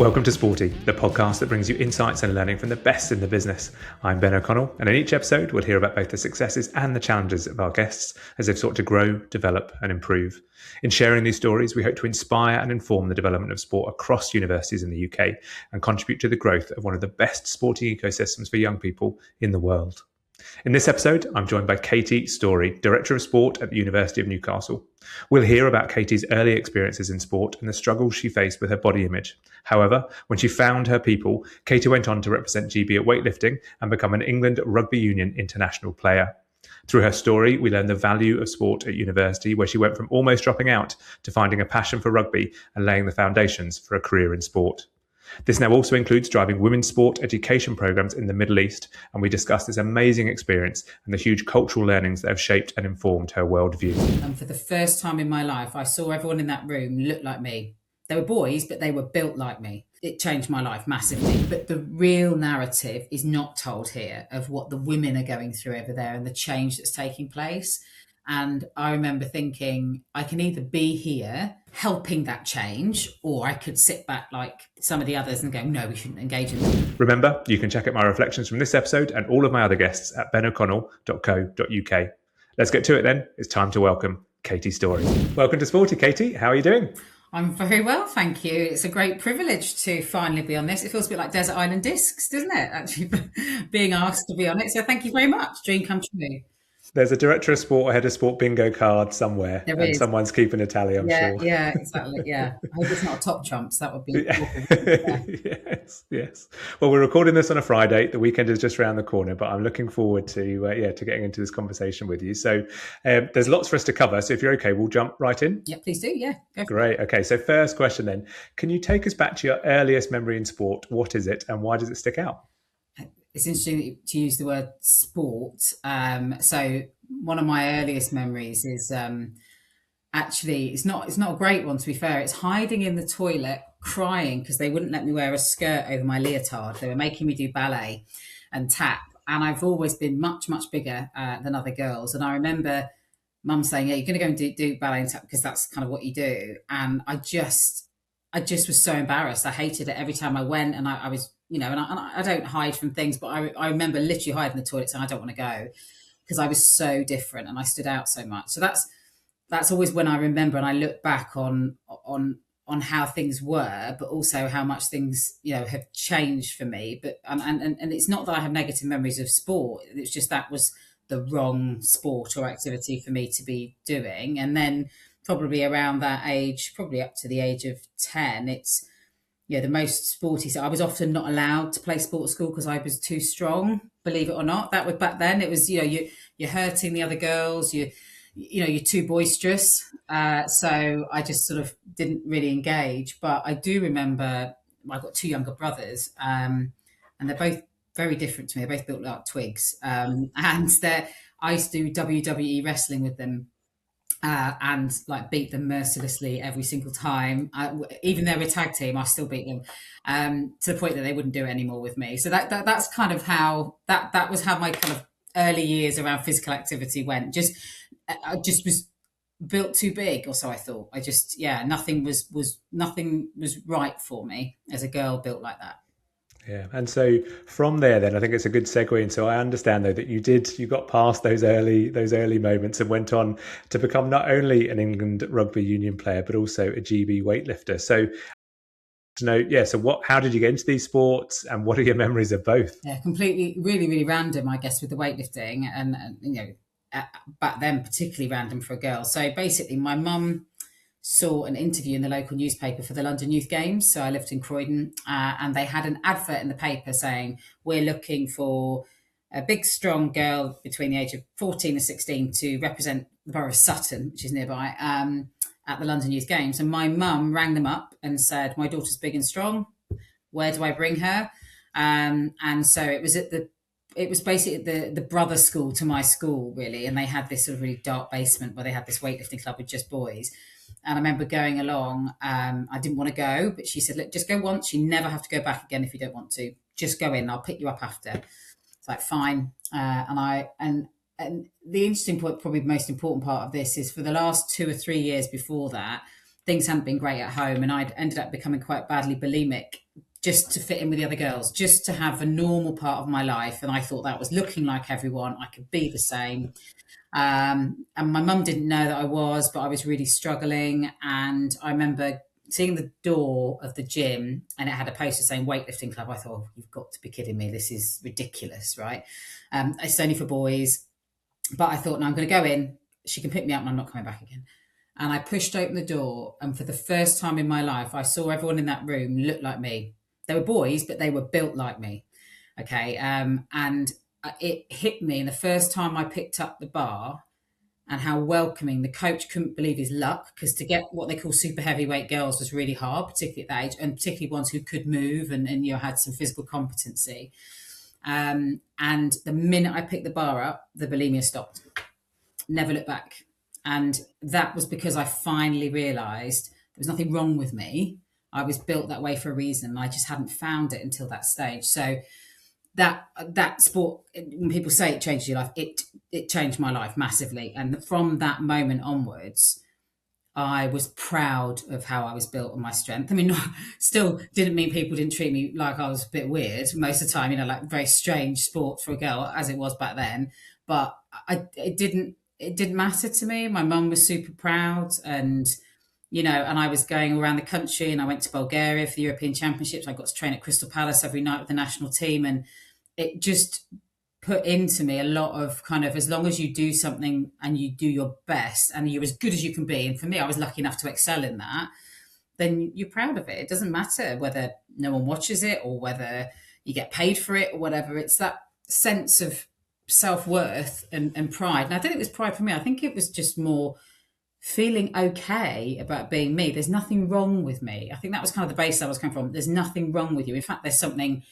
Welcome to SportH.E, the podcast that brings you insights and learning from the best in the business. I'm Ben O'Connell, and in each episode, we'll hear about both the successes and the challenges of our guests as they've sought to grow, develop, and improve. In sharing these stories, we hope to inspire and inform the development of sport across universities in the UK and contribute to the growth of one of the best sporting ecosystems for young people in the world. In this episode, I'm joined by Katy Storie, Director of Sport at the University of Newcastle. We'll hear about Katy's early experiences in sport and the struggles she faced with her body image. However, when she found her people, Katy went on to represent GB at weightlifting and become an England Rugby Union international player. Through her story, we learn the value of sport at university, where she went from almost dropping out to finding a passion for rugby and laying the foundations for a career in sport. This now also includes driving women's sport education programs in the Middle East, and we discuss this amazing experience and the huge cultural learnings that have shaped and informed her worldview. And for the first time in my life, I saw everyone in that room look like me. They were boys, but they were built like me. It changed my life massively. But the real narrative is not told here of what the women are going through over there and the change that's taking place. And I remember thinking, I can either be here helping that change, or I could sit back like some of the others and go, no, we shouldn't engage in them. Remember, you can check out my reflections from this episode and all of my other guests at benoconnell.co.uk. Let's get to it then. It's time to welcome Katy Storie. Welcome to SportH.E, Katy. How are you doing? I'm very well, thank you. It's a great privilege to finally be on this. It feels a bit like Desert Island Discs, doesn't it? Actually, being asked to be on it. So thank you very much. Dream come true. There's a director of sport or head of sport bingo card somewhere, There and is. someone's keeping a tally, I'm sure. Yeah, exactly. Yeah. I hope it's not a top trumps. That would be Yes. Well, we're recording this on a Friday. The weekend is just around the corner, but I'm looking forward to getting into this conversation with you. So there's lots for us to cover. So if you're okay, we'll jump right in. Yeah, please do. Yeah. Go for Great. Okay. So first question then, can you take us back to your earliest memory in sport? What is it and why does it stick out? It's interesting to use the word sport. So one of my earliest memories is actually it's not a great one, to be fair. It's hiding in the toilet crying because they wouldn't let me wear a skirt over my leotard. They were making me do ballet and tap, and I've always been much bigger than other girls. And I remember mum saying, yeah, you're going to go and do ballet and tap because that's kind of what you do. And I just was so embarrassed. I hated it every time I went, and I was, and I don't hide from things, but I remember literally hiding in the toilet saying I don't want to go because I was so different and I stood out so much. So that's always when I remember, and I look back on how things were, but also how much things have changed for me. But and it's not that I have negative memories of sport. It's just that was the wrong sport or activity for me to be doing. And then probably around that age, probably up to the age of 10, it's the most sporty. So I was often not allowed to play sport at school because I was too strong. Believe it or not, that was back then. It was you're hurting the other girls. You're too boisterous. So I just sort of didn't really engage. But I do remember I've got two younger brothers, and they're both very different to me. They're both built like twigs, and I used to do WWE wrestling with them. And like beat them mercilessly every single time. Even though we're a tag team, I still beat them to the point that they wouldn't do it anymore with me. So that's kind of how that was how my kind of early years around physical activity went. I just was built too big, or so I thought. Nothing was right for me as a girl built like that. Yeah, and so from there, then I think it's a good segue. And so I understand though that you got past those early moments and went on to become not only an England Rugby Union player but also a GB weightlifter. So how did you get into these sports, and what are your memories of both? Yeah, completely, really, really random, I guess, with the weightlifting, and back then particularly random for a girl. So basically, my mum saw an interview in the local newspaper for the London Youth Games. So I lived in Croydon, and they had an advert in the paper saying, we're looking for a big, strong girl between the age of 14 and 16 to represent the borough of Sutton, which is nearby, at the London Youth Games. And my mum rang them up and said, my daughter's big and strong. Where do I bring her? And so it was basically the brother school to my school, really. And they had this sort of really dark basement where they had this weightlifting club with just boys. And I remember going along. I didn't want to go, but she said, look, just go once. You never have to go back again if you don't want to. Just go in. I'll pick you up after. It's like, fine. And the interesting point, probably the most important part of this, is for the last 2 or 3 years before that, things hadn't been great at home, and I'd ended up becoming quite badly bulimic just to fit in with the other girls, just to have a normal part of my life. And I thought that was looking like everyone, I could be the same. And my mum didn't know that I was, but I was really struggling. And I remember seeing the door of the gym, and it had a poster saying weightlifting club. I thought, oh, you've got to be kidding me. This is ridiculous, right? It's only for boys. But I thought, no, I'm going to go in. She can pick me up and I'm not coming back again. And I pushed open the door. And for the first time in my life, I saw everyone in that room look like me. They were boys, but they were built like me. Okay. And it hit me the first time I picked up the bar, and how welcoming. The coach couldn't believe his luck, because to get what they call super heavyweight girls was really hard, particularly at that age, and particularly ones who could move and had some physical competency. And the minute I picked the bar up, the bulimia stopped. Never looked back. And that was because I finally realised there was nothing wrong with me. I was built that way for a reason. I just hadn't found it until that stage. So that sport, when people say it changed your life, it changed my life massively. And from that moment onwards, I was proud of how I was built and my strength. I mean, still didn't mean people didn't treat me like I was a bit weird most of the time, like very strange sport for a girl, as it was back then. But it didn't matter to me. My mum was super proud, and and I was going around the country, and I went to Bulgaria for the European Championships. I got to train at Crystal Palace every night with the national team, and it just put into me a lot of kind of, as long as you do something and you do your best and you're as good as you can be, and for me, I was lucky enough to excel in that, then you're proud of it. It doesn't matter whether no one watches it or whether you get paid for it or whatever. It's that sense of self-worth and pride. And I don't think it was pride for me. I think it was just more feeling okay about being me. There's nothing wrong with me. I think that was kind of the base I was coming from. There's nothing wrong with you. In fact, there's something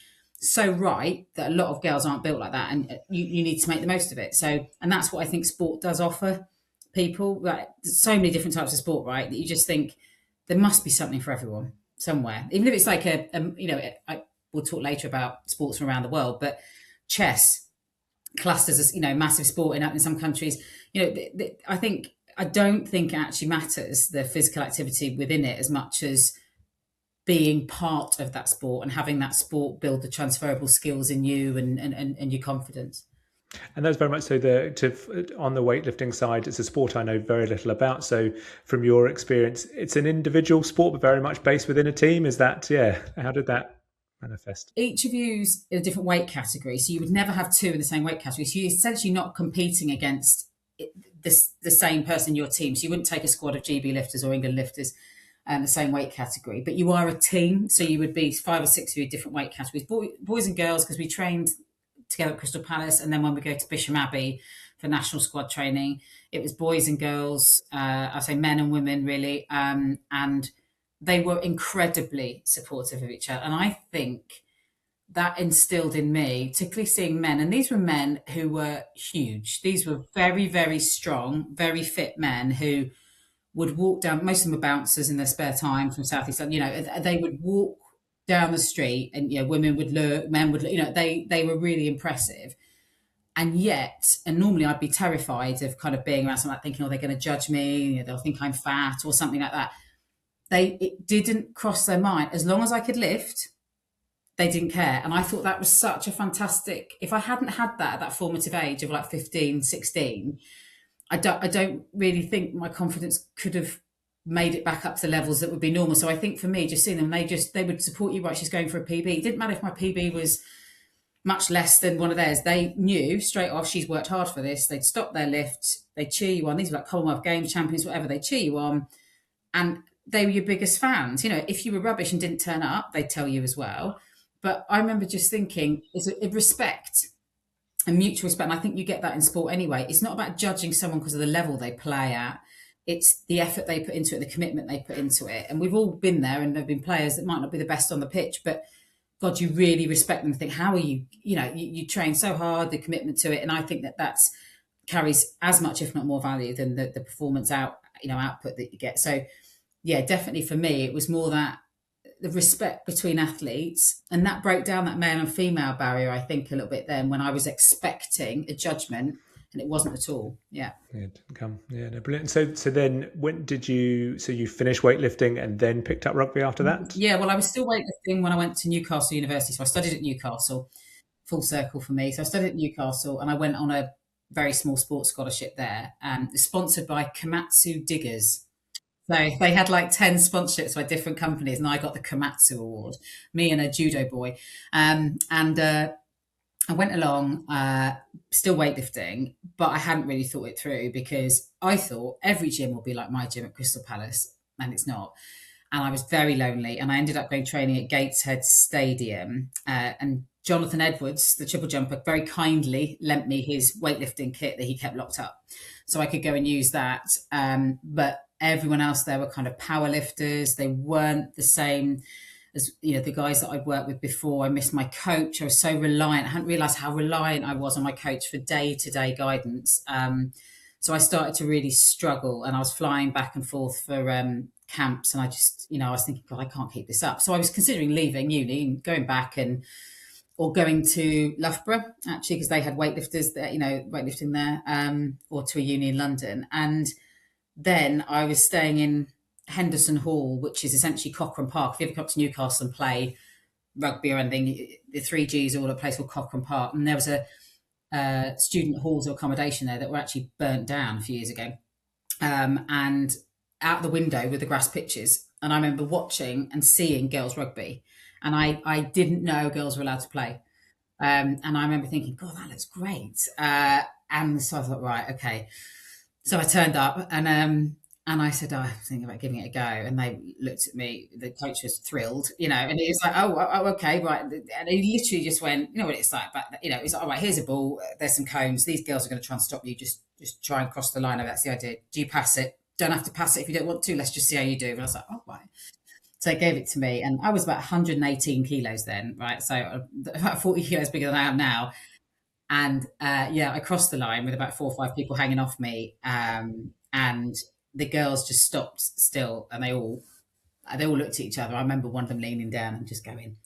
so right that a lot of girls aren't built like that, and you need to make the most of it. So, and that's what I think sport does offer people. Like, there's so many different types of sport, right, that you just think there must be something for everyone somewhere, even if it's like we'll talk later about sports from around the world, but chess classed as massive sport in some countries. I don't think it actually matters, the physical activity within it, as much as being part of that sport and having that sport build the transferable skills in you and your confidence. And that's very much so. On the weightlifting side, it's a sport I know very little about. So, from your experience, it's an individual sport, but very much based within a team. Is that, how did that manifest? Each of you's in a different weight category, so you would never have two in the same weight category. So you're essentially not competing against the same person in your team. So you wouldn't take a squad of GB lifters or England lifters the same weight category, but you are a team. So you would be 5 or 6 of you different weight categories, boys and girls, because we trained together at Crystal Palace, and then when we go to Bisham Abbey for national squad training, it was boys and girls. I say men and women, really, and they were incredibly supportive of each other. And I think that instilled in me, particularly seeing men, and these were men who were huge. These were very, very strong, very fit men who would walk down. Most of them were bouncers in their spare time from South East London. They would walk down the street, and women would look, men would look. They were really impressive. And yet, and normally I'd be terrified of kind of being around someone, like thinking, oh, they're going to judge me, they'll think I'm fat or something like that. It didn't cross their mind. As long as I could lift, they didn't care. And I thought that was such a fantastic, if I hadn't had that at that formative age of like 15, 16, I don't really think my confidence could have made it back up to the levels that would be normal. So I think for me, just seeing them, they would support you. Right, she's going for a PB. It didn't matter if my PB was much less than one of theirs. They knew straight off she's worked hard for this. They'd stop their lift. They'd cheer you on. These were like Commonwealth Games champions, whatever. They'd cheer you on. And they were your biggest fans. If you were rubbish and didn't turn up, they'd tell you as well. But I remember just thinking, it's a respect and mutual respect. And I think you get that in sport anyway. It's not about judging someone because of the level they play at. It's the effort they put into it, the commitment they put into it. And we've all been there, and there have been players that might not be the best on the pitch, but God, you really respect them and think, how are you, you train so hard, the commitment to it. And I think that carries as much, if not more value than the performance output that you get. So yeah, definitely for me, it was more that the respect between athletes, and that broke down that male and female barrier, I think, a little bit then, when I was expecting a judgment and it wasn't at all. Yeah. Yeah, it didn't come. Yeah, no, brilliant. So then when did you, so you finished weightlifting and then picked up rugby after that? Yeah, well, I was still weightlifting when I went to Newcastle University. So I studied at Newcastle, full circle for me. So I studied at Newcastle and I went on a very small sports scholarship there, sponsored by Komatsu Diggers. So they had like 10 sponsorships by different companies, and I got the Komatsu Award, me and a judo boy. And I went along, still weightlifting, but I hadn't really thought it through because I thought every gym will be like my gym at Crystal Palace, and it's not. And I was very lonely, and I ended up going training at Gateshead Stadium. And Jonathan Edwards, the triple jumper, very kindly lent me his weightlifting kit that he kept locked up, so I could go and use that. But everyone else there were kind of power lifters. They weren't the same as the guys that I'd worked with before. I missed my coach. I was so reliant. I hadn't realised how reliant I was on my coach for day-to-day guidance. So I started to really struggle, and I was flying back and forth for camps, and I just, I was thinking, God, I can't keep this up. So I was considering leaving uni and going back or going to Loughborough, actually, because they had weightlifters there, weightlifting there, or to a uni in London. And then I was staying in Henderson Hall, which is essentially Cochrane Park. If you ever come to Newcastle and play rugby or anything, the 3Gs are all at a place called Cochrane Park. And there was a student halls of accommodation there that were actually burnt down a few years ago. And out the window were the grass pitches. And I remember watching and seeing girls rugby. And I didn't know girls were allowed to play. And I remember thinking, God, that looks great. And so I thought, right, okay. So I turned up and I said, I'm thinking about giving it a go. And they looked at me, the coach was thrilled, and he was like, oh, okay, right. And he literally just went, what it's like, but, he's like, all right, here's a ball, there's some cones, these girls are going to try and stop you, just try and cross the line. That's the idea. Do you pass it? Don't have to pass it if you don't want to, let's just see how you do. And I was like, oh, right. So he gave it to me, and I was about 118 kilos then, right? So about 40 kilos bigger than I am now. And I crossed the line with about 4 or 5 people hanging off me, and the girls just stopped still, and they all looked at each other. I remember one of them leaning down and just going,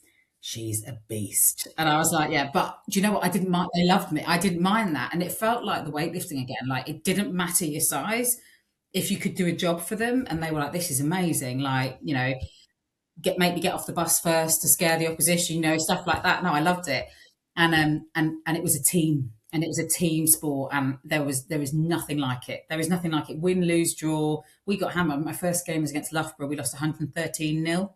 "She's a beast," and I was like, "Yeah." But do you know what? I didn't mind. They loved me. I didn't mind that, and it felt like the weightlifting again. Like, it didn't matter your size if you could do a job for them, and they were like, "This is amazing." Like, make me get off the bus first to scare the opposition, stuff like that. No, I loved it. And it was a team, and it was a team sport, and there was nothing like it. There was nothing like it. Win, lose, draw. We got hammered. My first game was against Loughborough. We lost 113-0.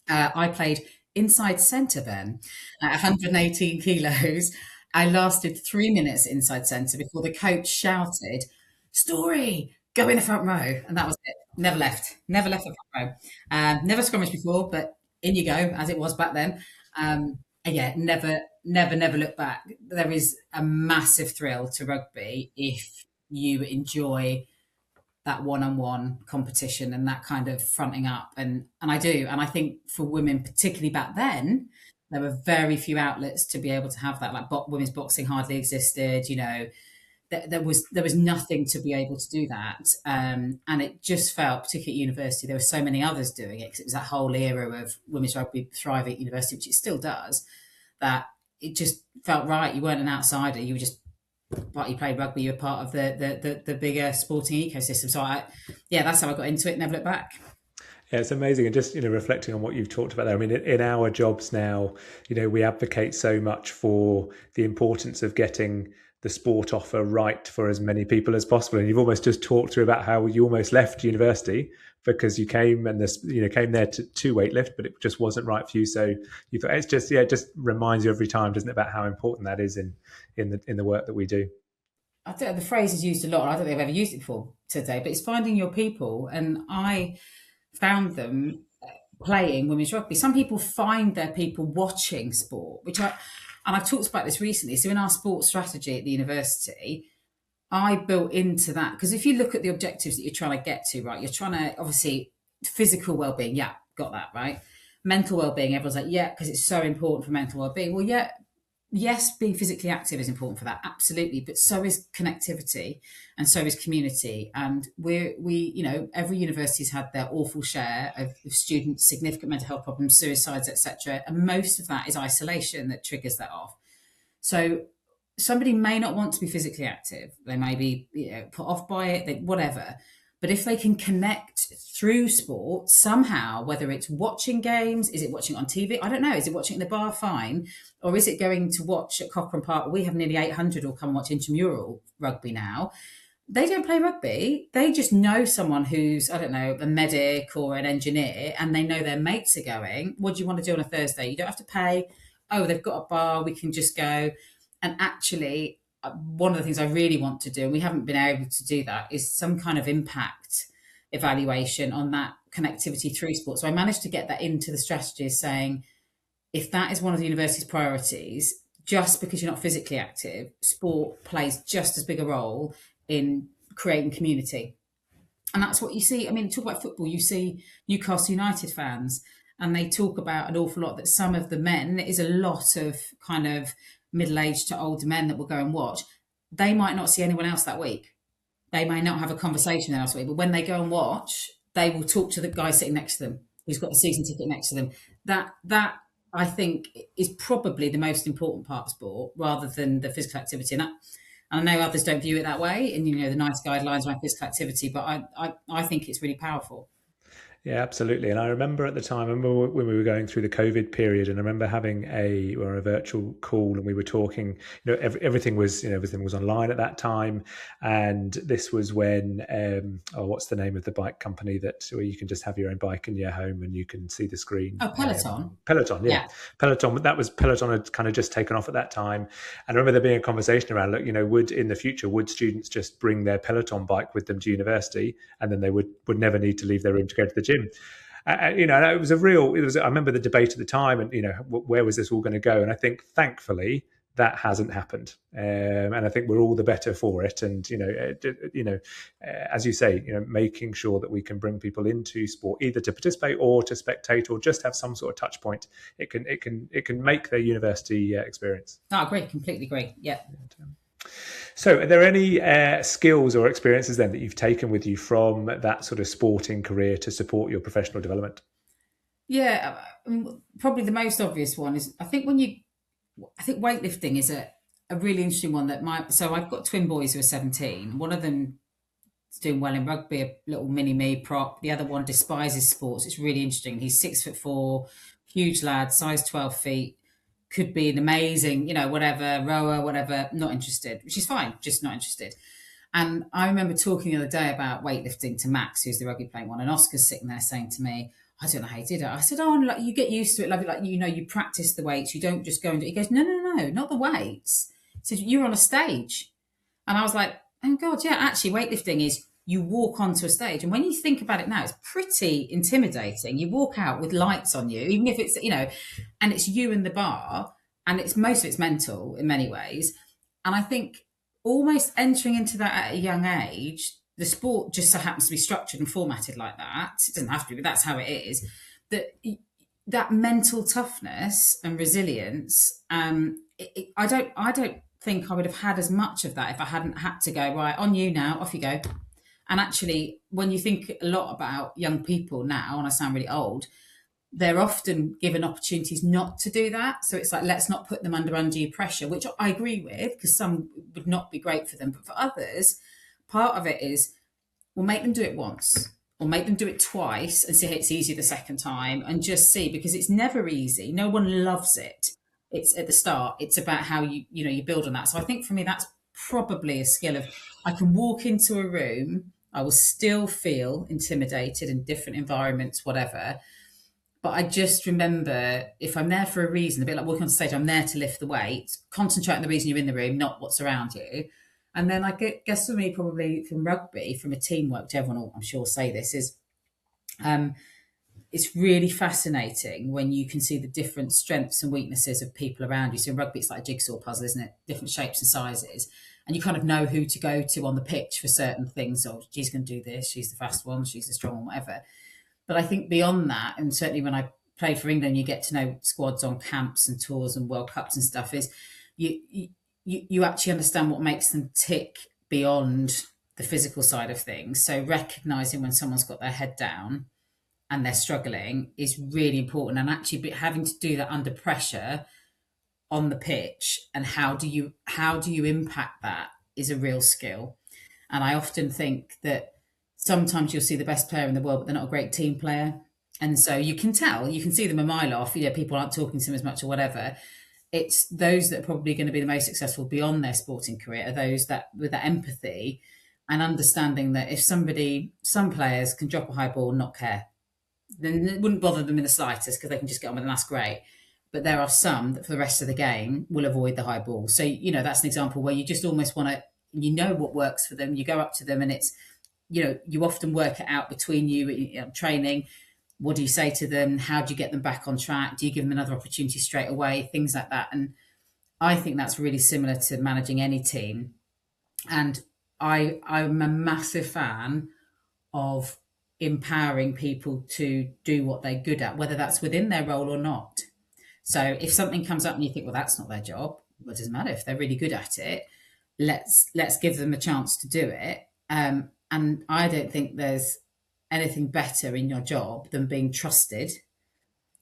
I played inside centre then at 118 kilos. I lasted 3 minutes inside centre before the coach shouted, "Storie, go in the front row," and that was it. Never left the front row. Never scrummaged before, but in you go, as it was back then. And yeah, never look back. There is a massive thrill to rugby if you enjoy that one-on-one competition and that kind of fronting up, and I do. And I think for women, particularly back then, there were very few outlets to be able to have that. Like, women's boxing hardly existed. There was nothing to be able to do that, and it just felt, particularly at university, there were so many others doing it, because it was that whole era of women's rugby thriving at university, which it still does, that it just felt right. You weren't an outsider. You were just, you played rugby. You were part of the bigger sporting ecosystem. So that's how I got into it. Never looked back. Yeah, it's amazing. And just, reflecting on what you've talked about there, I mean, in our jobs now, we advocate so much for the importance of getting the sport offer right for as many people as possible. And you've almost just talked through about how you almost left university because you came and came there to weightlift, but it just wasn't right for you. So you thought, it's just, it just reminds you every time, doesn't it, about how important that is in the work that we do. I think the phrase is used a lot. I don't think I've ever used it before today, but it's finding your people. And I found them playing women's rugby. Some people find their people watching sport, and I've talked about this recently. So in our sports strategy at the university, I built into that, because if you look at the objectives that you're trying to get to, right, you're trying to, obviously, physical well-being, yeah, got that, right? Mental well-being, everyone's like, yeah, because it's so important for mental well-being. Well, yeah, yes, being physically active is important for that, absolutely, but so is connectivity, and so is community. And every university's had their awful share of students, significant mental health problems, suicides, etc. And most of that is isolation that triggers that off. So somebody may not want to be physically active. They may be put off by it, whatever. But if they can connect through sport somehow, whether it's watching games, is it watching on TV? I don't know. Is it watching in the bar? Fine. Or is it going to watch at Cochrane Park? We have nearly 800 who'll come watch intramural rugby now. They don't play rugby. They just know someone who's, I don't know, a medic or an engineer, and they know their mates are going. What do you want to do on a Thursday? You don't have to pay. Oh, they've got a bar. We can just go. And actually, one of the things I really want to do, and we haven't been able to do that, is some kind of impact evaluation on that connectivity through sport. So I managed to get that into the strategies, saying if that is one of the university's priorities, just because you're not physically active, sport plays just as big a role in creating community. And that's what you see. I mean, talk about football, you see Newcastle United fans, and they talk about an awful lot that some of the men, there is a lot of kind of middle-aged to older men that will go and watch. They might not see anyone else that week. They may not have a conversation else week, but when they go and watch, they will talk to the guy sitting next to them who's got the season ticket next to them. That I think is probably the most important part of sport, rather than the physical activity. And I know others don't view it that way, and the nice guidelines around physical activity, but I think it's really powerful. Yeah, absolutely. And I remember at the time, I remember when we were going through the COVID period, and I remember having a virtual call, and we were talking. Everything was online at that time, and this was when what's the name of the bike company where you can just have your own bike in your home and you can see the screen? Oh, Peloton. Peloton, yeah. Peloton. That was Peloton had kind of just taken off at that time, and I remember there being a conversation around, look, would in the future students just bring their Peloton bike with them to university, and then they would never need to leave their room to go to the gym. It was I remember the debate at the time, and where was this all going to go? And I think thankfully that hasn't happened, and I think we're all the better for it. And as you say, making sure that we can bring people into sport either to participate or to spectate or just have some sort of touch point. It can make their university experience. No, I agree, completely agree. Yeah. So are there any skills or experiences then that you've taken with you from that sort of sporting career to support your professional development? Yeah, probably the most obvious one is I think weightlifting is a really interesting one. So I've got twin boys who are 17. One of them is doing well in rugby, a little mini me prop. The other one despises sports. It's really interesting. He's 6'4", huge lad, size 12 feet. Could be an amazing, whatever, rower, whatever, not interested, which is fine, just not interested. And I remember talking the other day about weightlifting to Max, who's the rugby playing one, and Oscar's sitting there saying to me, I don't know how you did it. I said, you get used to it, love it, you practice the weights, you don't just go and do it. He goes, no, not the weights. He said, you're on a stage. And I was like, oh God, yeah, actually weightlifting is you walk onto a stage. And when you think about it now, it's pretty intimidating. You walk out with lights on you, even if it's, and it's you and the bar, and most of it's mental in many ways. And I think almost entering into that at a young age, the sport just so happens to be structured and formatted like that. It doesn't have to be, but that's how it is. That mental toughness and resilience, I don't think I would have had as much of that if I hadn't had to go, right, on you now, off you go. And actually, when you think a lot about young people now, and I sound really old, they're often given opportunities not to do that. So it's like, let's not put them under undue pressure, which I agree with, because some would not be great for them. But for others, part of it is, we'll make them do it once or make them do it twice and see if it's easier the second time, and just see, because it's never easy. No one loves it. It's at the start. It's about how you build on that. So I think for me, that's probably a skill of, I can walk into a room, I will still feel intimidated in different environments, whatever. But I just remember, if I'm there for a reason, a bit like walking on stage, I'm there to lift the weight, concentrate on the reason you're in the room, not what's around you. And then I guess for me, probably from rugby, from a teamwork, which everyone will, I'm sure, say this, is it's really fascinating when you can see the different strengths and weaknesses of people around you. So in rugby, it's like a jigsaw puzzle, isn't it? Different shapes and sizes. And you kind of know who to go to on the pitch for certain things. So she's going to do this, she's the fast one, she's the strong one, whatever. But I think beyond that, and certainly when I play for England, you get to know squads on camps and tours and World Cups and stuff, is you actually understand what makes them tick beyond the physical side of things. So recognising when someone's got their head down and they're struggling is really important. And actually having to do that under pressure on the pitch, and how do you impact that is a real skill. And I often think that sometimes you'll see the best player in the world, but they're not a great team player. And so you can tell, you can see them a mile off, people aren't talking to them as much or whatever. It's those that are probably going to be the most successful beyond their sporting career are those that with that empathy and understanding that if some players can drop a high ball and not care, then it wouldn't bother them in the slightest because they can just get on with it and that's great. But there are some that for the rest of the game will avoid the high ball. So, that's an example where you just almost want to, what works for them. You go up to them and it's, you often work it out between you training. What do you say to them? How do you get them back on track? Do you give them another opportunity straight away? Things like that. And I think that's really similar to managing any team. And I'm a massive fan of empowering people to do what they're good at, whether that's within their role or not. So if something comes up and you think, well, that's not their job, well, it doesn't matter if they're really good at it. Let's give them a chance to do it. And I don't think there's anything better in your job than being trusted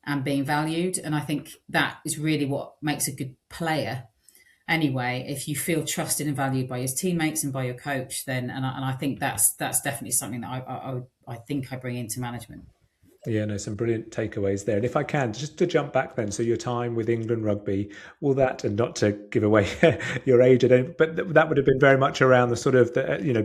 and being valued. And I think that is really what makes a good player. Anyway, if you feel trusted and valued by your teammates and by your coach, then and I think that's definitely something that I think I bring into management. Yeah, no, some brilliant takeaways there. And if I can, just to jump back then, so your time with England rugby, will that, and not to give away your age, but that would have been very much around the sort of,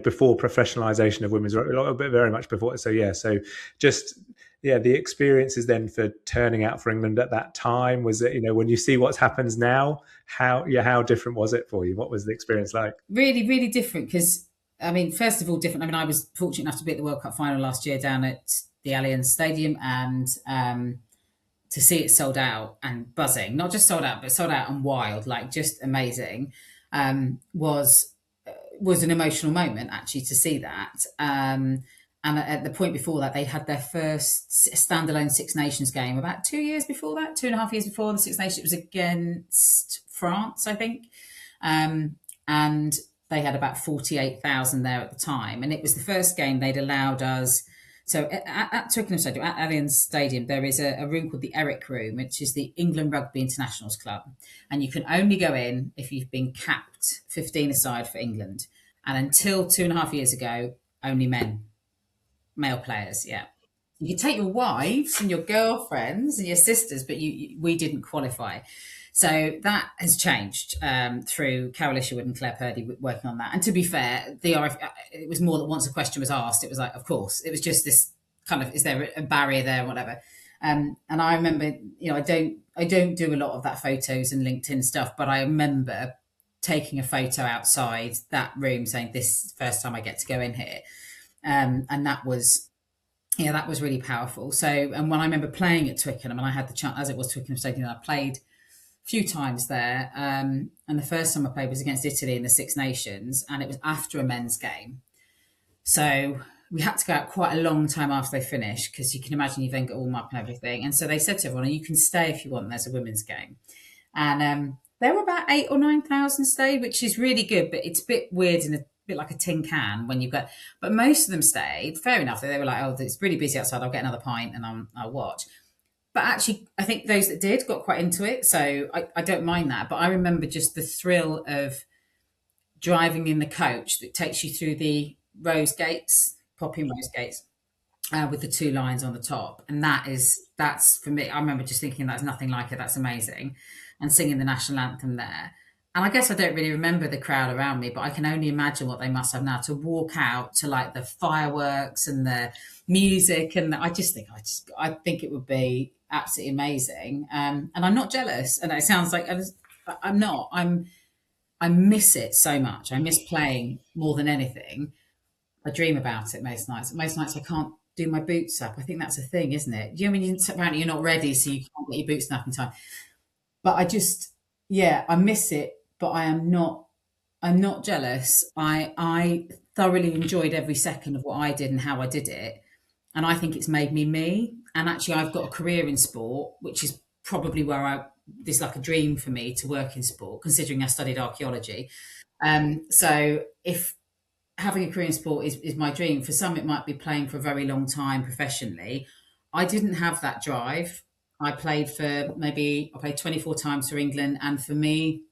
before professionalisation of women's rugby, a bit very much before. So, the experiences then for turning out for England at that time, was it, when you see what's happens now, how different was it for you? What was the experience like? Really, really different because, first of all, different. I was fortunate enough to be at the World Cup final last year down at the Allianz Stadium, and to see it sold out and buzzing, not just sold out, but sold out and wild, like just amazing, was an emotional moment actually to see that. And at the point before that, they had their first standalone Six Nations game about 2 years before that, 2.5 years before the Six Nations. It was against France, I think. And they had about 48,000 there at the time. And it was the first game they'd allowed us. So at Twickenham Stadium, at Allianz Stadium, there is a room called the Eric Room, which is the England Rugby Internationals Club. And you can only go in if you've been capped 15 aside for England. And until 2.5 years ago, only male players, yeah. You could take your wives and your girlfriends and your sisters, but we didn't qualify. So that has changed through Carol Isherwood and Claire Purdy working on that. And to be fair, it was more that once a question was asked, it was like, of course, it was just this kind of, is there a barrier there or whatever? And I remember, I don't do a lot of that photos and LinkedIn stuff, but I remember taking a photo outside that room saying, this is the first time I get to go in here. And that was really powerful. So, and when I remember playing at Twickenham, and I had the chance, as it was Twickenham Stadium, I played few times there, and the first time I played was against Italy in the Six Nations, and it was after a men's game, so we had to go out quite a long time after they finished, because you can imagine you then get warm up and everything. And so they said to everyone, you can stay if you want, there's a women's game. And there were about 8,000 or 9,000 stayed, which is really good, but it's a bit weird and a bit like a tin can when you've got, but most of them stayed. Fair enough, they were like, oh, it's really busy outside, I'll get another pint and I'll watch. But actually, I think those that did got quite into it. So I don't mind that. But I remember just the thrill of driving in the coach that takes you through the rose gates, popping rose gates, with the two lines on the top. And that's for me, I remember just thinking that's nothing like it. That's amazing. And singing the national anthem there. And I guess I don't really remember the crowd around me, but I can only imagine what they must have now to walk out to like the fireworks and the music. And I think it would be absolutely amazing. And I'm not jealous. And it sounds like I'm not. I miss it so much. I miss playing more than anything. I dream about it most nights. Most nights I can't do my boots up. I think that's a thing, isn't it? You know, when apparently you're not ready, so you can't get your boots up in time. But I miss it. But I'm not jealous. I thoroughly enjoyed every second of what I did and how I did it. And I think it's made me. And actually, I've got a career in sport, which is probably where there's like a dream for me to work in sport, considering I studied archaeology. So if having a career in sport is my dream, for some it might be playing for a very long time professionally. I didn't have that drive. I played 24 times for England, and for me,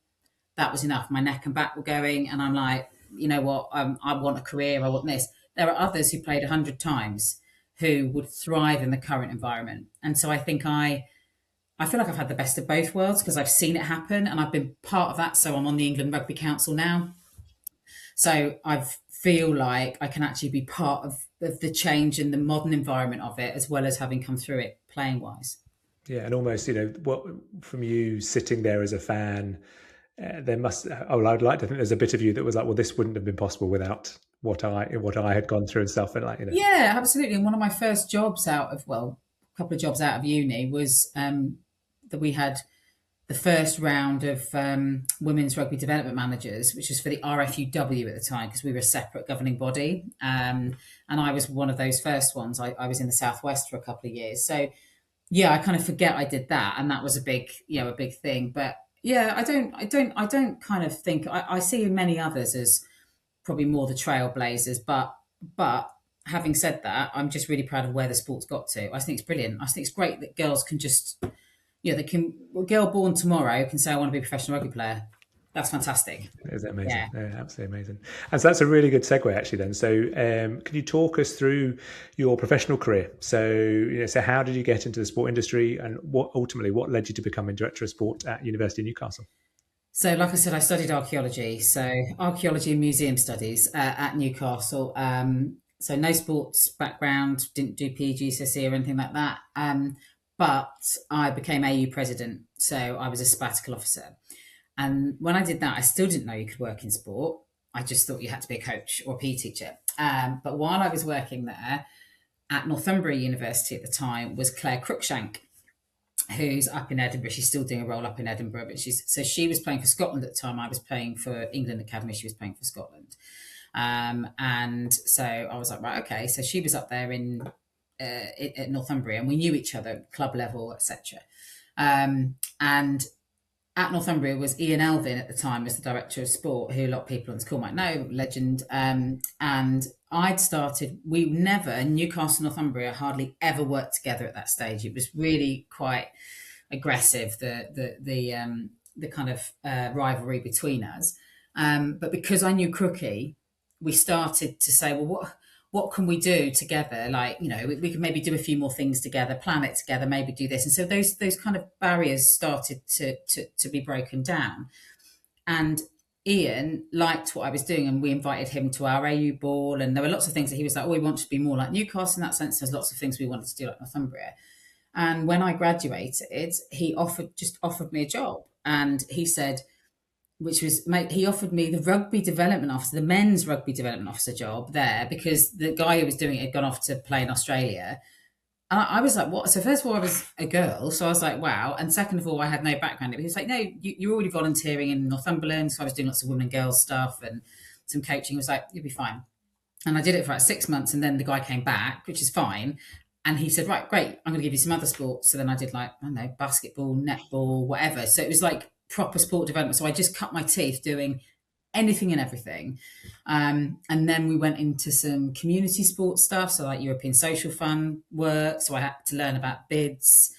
that was enough. My neck and back were going, and I'm like, you know what? I want a career. I want this. There are others who played 100 times who would thrive in the current environment, and so I think I feel like I've had the best of both worlds because I've seen it happen and I've been part of that. So I'm on the England Rugby Council now. So I feel like I can actually be part of the change in the modern environment of it, as well as having come through it playing wise. Yeah, and almost, what from you sitting there as a fan, there must. Oh, well, I'd like to think there's a bit of you that was like, well, this wouldn't have been possible without what I had gone through and stuff, and Yeah, absolutely. And one of my first jobs a couple of jobs out of uni was that we had the first round of women's rugby development managers, which was for the RFUW at the time, because we were a separate governing body. And I was one of those first ones. I was in the Southwest for a couple of years. So yeah, I kind of forget I did that. And that was a big thing. But yeah, I don't kind of think, I see many others as probably more the trailblazers. But having said that, I'm just really proud of where the sport's got to. I think it's brilliant. I think it's great that girls can just, a girl born tomorrow can say, I want to be a professional rugby player. That's fantastic. Is that amazing? Yeah. Yeah, absolutely amazing. And so that's a really good segue, actually. Then, so can you talk us through your professional career? So how did you get into the sport industry, and what led you to becoming director of sport at University of Newcastle? So, like I said, I studied archaeology. So, archaeology and museum studies at Newcastle. So, no sports background, didn't do PGCSE or anything like that. But I became AU president. So, I was a sabbatical officer. And when I did that, I still didn't know you could work in sport. I just thought you had to be a coach or a PE teacher. But while I was working there at Northumbria University at the time was Claire Cruikshank, who's up in Edinburgh. She's still doing a role up in Edinburgh, but she was playing for Scotland at the time. I was playing for England Academy. She was playing for Scotland, and so I was like, right, okay. So she was up there at Northumbria, and we knew each other, club level, etc. And at Northumbria was Ian Elvin at the time as the director of sport, who a lot of people on the school might know, legend. And Newcastle and Northumbria hardly ever worked together at that stage. It was really quite aggressive, the kind of rivalry between us. But because I knew Crookie, we started to say, well, what can we do together? Like, we can maybe do a few more things together, plan it together, maybe do this. And so those kind of barriers started to be broken down. And Ian liked what I was doing, and we invited him to our AU ball. And there were lots of things that he was like, oh, we want to be more like Newcastle in that sense. There's lots of things we wanted to do like Northumbria. And when I graduated, he offered me a job. And he said, he offered me the rugby development officer, the men's rugby development officer job there, because the guy who was doing it had gone off to play in Australia. And I was like, what? So first of all, I was a girl. So I was like, wow. And second of all, I had no background. He was like, no, you're already volunteering in Northumberland. So I was doing lots of women and girls stuff and some coaching. He was like, you'll be fine. And I did it for about 6 months. And then the guy came back, which is fine. And he said, right, great. I'm going to give you some other sports. So then I did basketball, netball, whatever. So it was like proper sport development. So I just cut my teeth doing anything and everything. And then we went into some community sports stuff, so like European Social Fund work. So I had to learn about bids,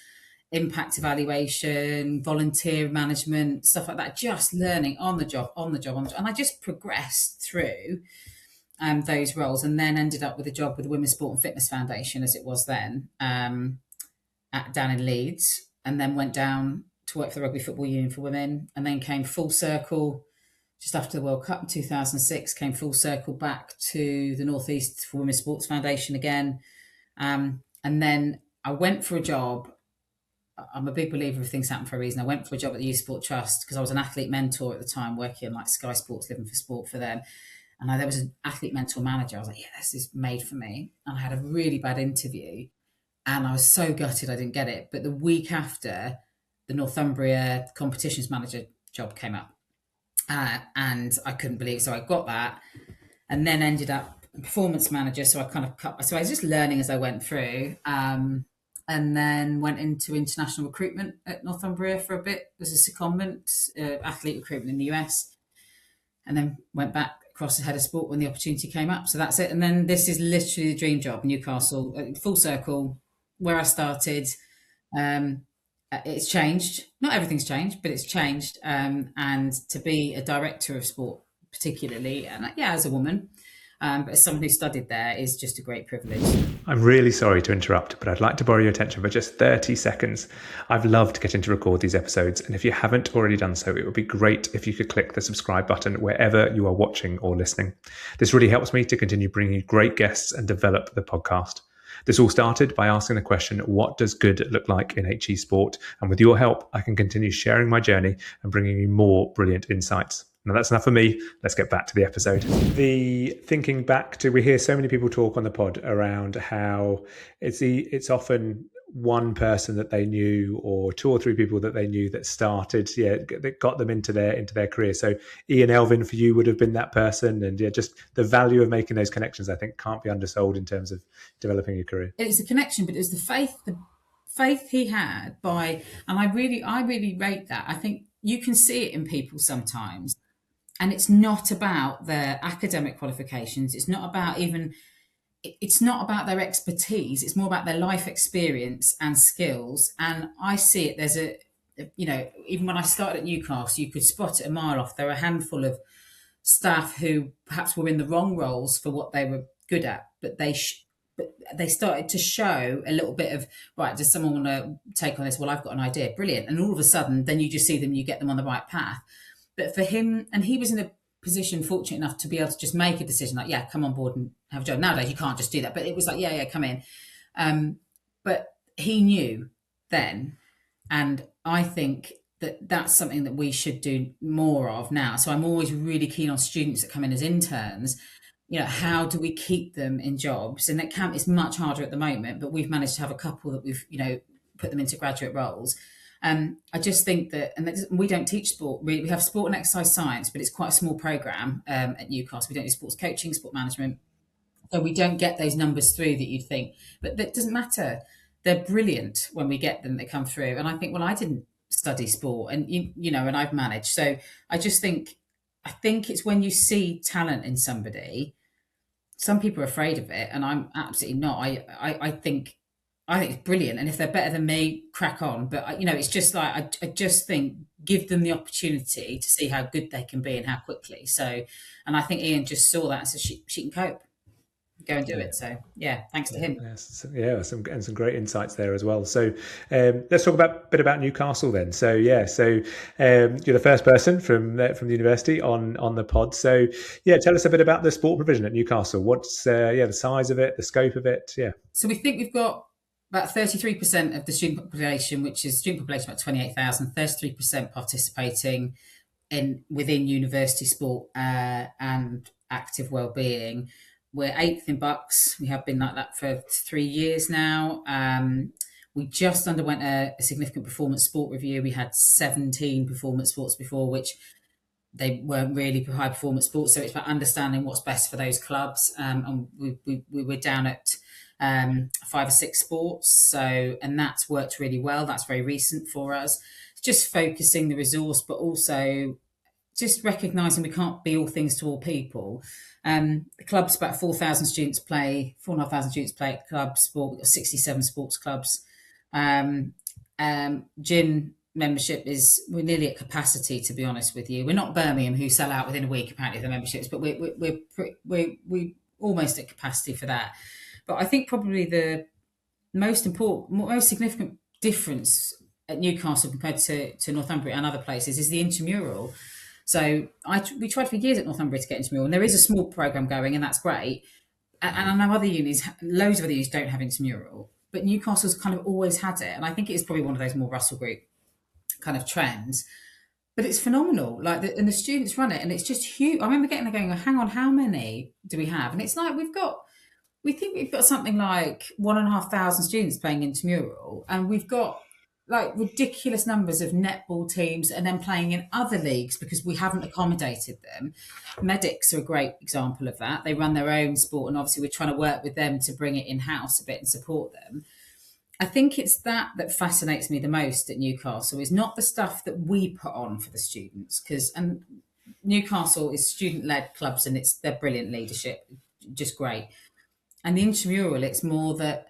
impact evaluation, volunteer management, stuff like that, just learning on the job. And I just progressed through those roles, and then ended up with a job with the Women's Sport and Fitness Foundation, as it was then, down in Leeds, and then went down to work for the Rugby Football Union for Women, and then came full circle just after the World Cup in 2006, came full circle back to the North East for Women's Sports Foundation again. And then I went for a job. I'm a big believer of things happen for a reason. I went for a job at the Youth Sport Trust because I was an athlete mentor at the time, working on like Sky Sports, Living for Sport for them. And there was an athlete mentor manager. I was like, yeah, this is made for me. And I had a really bad interview and I was so gutted I didn't get it. But the week after, the Northumbria competitions manager job came up. And I couldn't believe it. So I got that and then ended up a performance manager. So I kind of so I was just learning as I went through, and then went into international recruitment at Northumbria for a bit as a secondment, athlete recruitment in the US, and then went back across the head of sport when the opportunity came up. So that's it. And then this is literally the dream job, Newcastle, full circle, where I started. It's changed. Not everything's changed, but it's changed. And to be a director of sport, particularly, and yeah, as a woman, but as someone who studied there, is just a great privilege. I'm really sorry to interrupt, but I'd like to borrow your attention for just 30 seconds. I've loved getting to record these episodes, and if you haven't already done so, it would be great if you could click the subscribe button wherever you are watching or listening. This really helps me to continue bringing you great guests and develop the podcast. This all started by asking the question, what does good look like in HE sport? And with your help, I can continue sharing my journey and bringing you more brilliant insights. Now that's enough for me. Let's get back to the episode. The thinking back to, we hear so many people talk on the pod around how it's often one person that they knew or two or three people that they knew that started, that got them into their career. So Ian Elvin for you would have been that person, and just the value of making those connections, I think, can't be undersold in terms of developing your career. It's a connection, but it's the faith he had and I really rate that. I think you can see it in people sometimes, and it's not about their academic qualifications. It's not about their expertise. It's more about their life experience and skills. And I see it, there's even when I started at Newcastle, you could spot it a mile off. There are a handful of staff who perhaps were in the wrong roles for what they were good at, but they started to show a little bit of, right, does someone want to take on this? Well, I've got an idea. Brilliant. And all of a sudden, then you just see them, you get them on the right path. But for him, and he was in a position, fortunate enough to be able to just make a decision like, yeah, come on board and have a job. Nowadays, you can't just do that. But it was like, yeah, come in. But he knew then. And I think that that's something that we should do more of now. So I'm always really keen on students that come in as interns. How do we keep them in jobs? And it's much harder at the moment, but we've managed to have a couple that we've, put them into graduate roles. I just think that, and we don't teach sport. We have sport and exercise science, but it's quite a small program at Newcastle. We don't do sports coaching, sport management. So we don't get those numbers through that you'd think. But that doesn't matter. They're brilliant when we get them, they come through. And I think, well, I didn't study sport and, and I've managed. So I think it's when you see talent in somebody, some people are afraid of it, and I'm absolutely not. I think it's brilliant, and if they're better than me, crack on. But it's just like I just think give them the opportunity to see how good they can be and how quickly. So, and I think Ian just saw that, so she can cope, go and do it. So yeah, thanks to him. Some great insights there as well. So let's talk a bit about Newcastle then. So you're the first person from the university on the pod. So tell us a bit about the sport provision at Newcastle. What's the size of it, the scope of it? So we think we've got about 33% of the student population, which is student population about 28,000, 33% participating within university sport and active wellbeing. We're 8th in Bucks. We have been like that for 3 years now. We just underwent a significant performance sport review. We had 17 performance sports before, which they weren't really high performance sports. So it's about understanding what's best for those clubs. And we were down at 5 or 6 sports. And that's worked really well. That's very recent for us. It's just focusing the resource, but also just recognising we can't be all things to all people. The club's about 4,500 students play at club sport. We've got 67 sports clubs. Gym membership we're nearly at capacity, to be honest with you. We're not Birmingham, who sell out within a week apparently, the memberships, but we're almost at capacity for that. But I think probably the most significant difference at Newcastle compared to Northumbria and other places is the intramural. So we tried for years at Northumbria to get intramural, and there is a small programme going, and that's great. And I know loads of other unis don't have intramural, but Newcastle's kind of always had it. And I think it is probably one of those more Russell Group kind of trends. But it's phenomenal. And the students run it, and it's just huge. I remember getting there going, hang on, how many do we have? And it's like we think we've got something like 1,500 students playing intramural, and we've got like ridiculous numbers of netball teams and then playing in other leagues because we haven't accommodated them. Medics are a great example of that. They run their own sport, and obviously we're trying to work with them to bring it in-house a bit and support them. I think it's that fascinates me the most at Newcastle, is not the stuff that we put on for the students, and Newcastle is student-led clubs, and they're brilliant leadership, just great. And the intramural, it's more that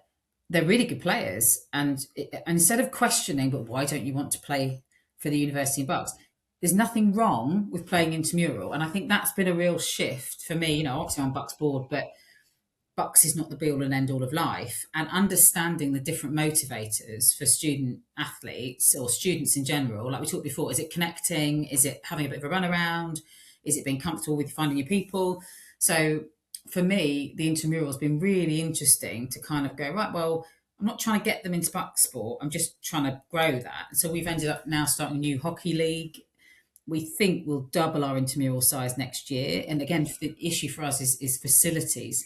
they're really good players. And instead of questioning, but why don't you want to play for the university in Bucks? There's nothing wrong with playing intramural. And I think that's been a real shift for me. Obviously I'm on Bucks board, but Bucks is not the be all and end all of life. And understanding the different motivators for student athletes or students in general, like we talked before, is it connecting? Is it having a bit of a run around? Is it being comfortable with finding new people? So for me, the intramural has been really interesting to kind of go, right, well, I'm not trying to get them into Bucks sport. I'm just trying to grow that. So we've ended up now starting a new hockey league. We think we'll double our intramural size next year. And again, the issue for us is facilities.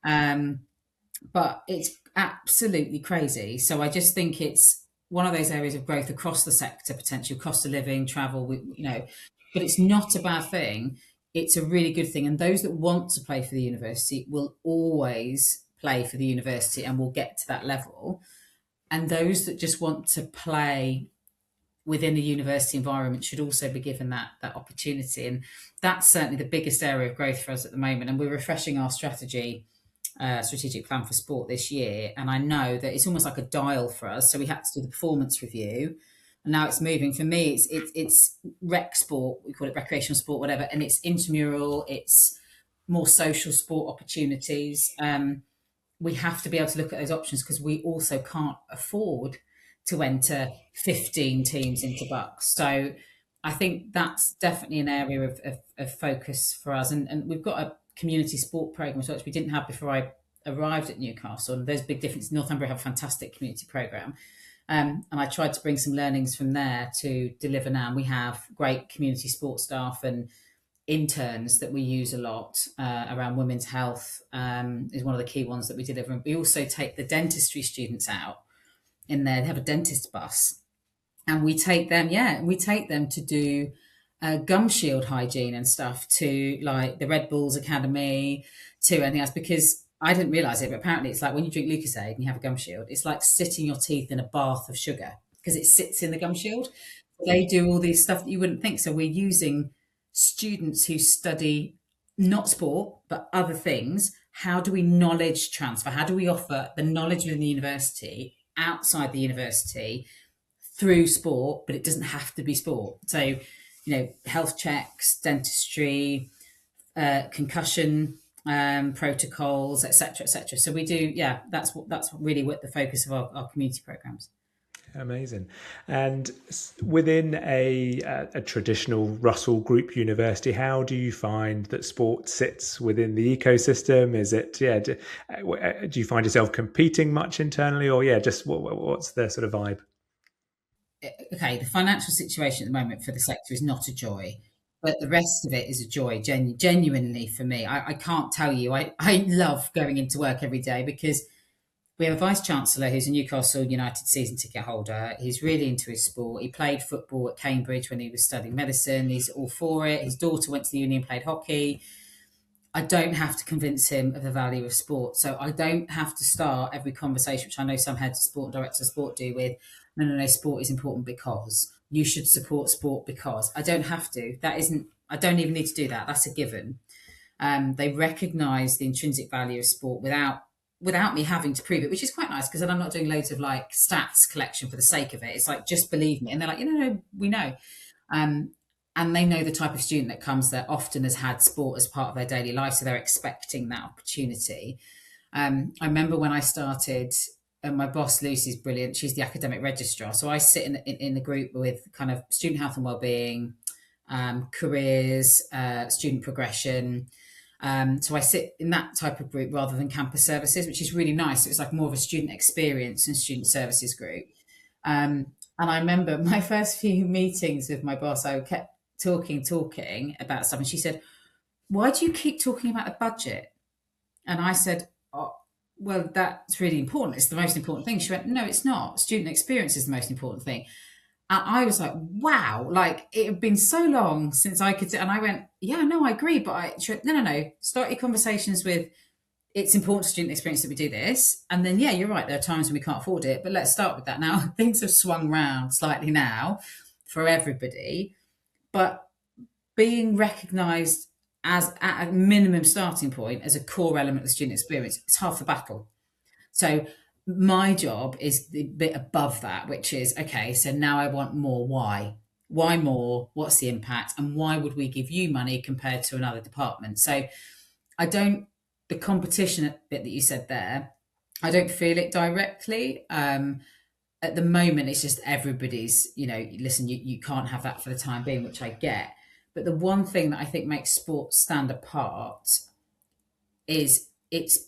But it's absolutely crazy. So I just think it's one of those areas of growth across the sector, potential cost of living, travel, but it's not a bad thing. It's a really good thing. And those that want to play for the university will always play for the university and will get to that level. And those that just want to play within the university environment should also be given that opportunity. And that's certainly the biggest area of growth for us at the moment. And we're refreshing our strategic plan for sport this year. And I know that it's almost like a dial for us. So we had to do the performance review. And now it's moving. For me, it's rec sport, we call it recreational sport, whatever. And it's intramural, it's more social sport opportunities. We have to be able to look at those options because we also can't afford to enter 15 teams into Bucks. So I think that's definitely an area of focus for us. And we've got a community sport program, which we didn't have before I arrived at Newcastle. And there's a big difference. Northumbria have a fantastic community program. And I tried to bring some learnings from there to deliver now. And we have great community sport staff and interns that we use a lot around women's health is one of the key ones that we deliver. And we also take the dentistry students out in there. They have a dentist bus. And we take them to do gum shield hygiene and stuff to like the Red Bulls Academy, to anything else, because I didn't realise it, but apparently it's like when you drink Lucozade and you have a gum shield, it's like sitting your teeth in a bath of sugar because it sits in the gum shield. They do all these stuff that you wouldn't think. So we're using students who study not sport, but other things. How do we knowledge transfer? How do we offer the knowledge within the university outside the university through sport, but it doesn't have to be sport. So, health checks, dentistry, concussion protocols, etc., etc. So we do, that's really what the focus of our community programs. Amazing. And within a traditional Russell Group university, how do you find that sport sits within the ecosystem? Is it, do you find yourself competing much internally, or just what's the sort of vibe? Okay, the financial situation at the moment for the sector is not a joy, but the rest of it is a joy, genuinely for me. I can't tell you, I love going into work every day because we have a vice chancellor who's a Newcastle United season ticket holder. He's really into his sport. He played football at Cambridge when he was studying medicine. He's all for it. His daughter went to the uni and played hockey. I don't have to convince him of the value of sport. So I don't have to start every conversation, which I know some heads of sport and directors of sport do, with, no, sport is important because you should support sport because. I don't have to. I don't even need to do that. That's a given. They recognise the intrinsic value of sport without me having to prove it, which is quite nice because then I'm not doing loads of like stats collection for the sake of it. It's like, just believe me. And they're like, no, we know. And they know the type of student that comes that often has had sport as part of their daily life. So they're expecting that opportunity. I remember when I started, and my boss, Lucy's brilliant. She's the academic registrar. So I sit in the group with kind of student health and wellbeing, careers, student progression. So I sit in that type of group rather than campus services, which is really nice. It's like more of a student experience and student services group. And I remember my first few meetings with my boss, I kept talking about stuff. And she said, why do you keep talking about the budget? And I said, oh, well, that's really important. It's the most important thing. She went, no, it's not. Student experience is the most important thing. And I was like, wow, like it had been so long since I could. And I went, yeah, no, I agree. But she went, no. Start your conversations with, it's important to student experience that we do this. And then, yeah, you're right. There are times when we can't afford it, but let's start with that. Now, things have swung round slightly now for everybody, but being recognised as at a minimum starting point as a core element of the student experience, it's half the battle. So My job is the bit above that, which is, okay, so now I want more. Why? Why more? What's the impact? And why would we give you money compared to another department? So I don't, the competition bit that you said there, I don't feel it directly. At the moment, it's just everybody's, listen, you can't have that for the time being, which I get. But the one thing that I think makes sports stand apart is its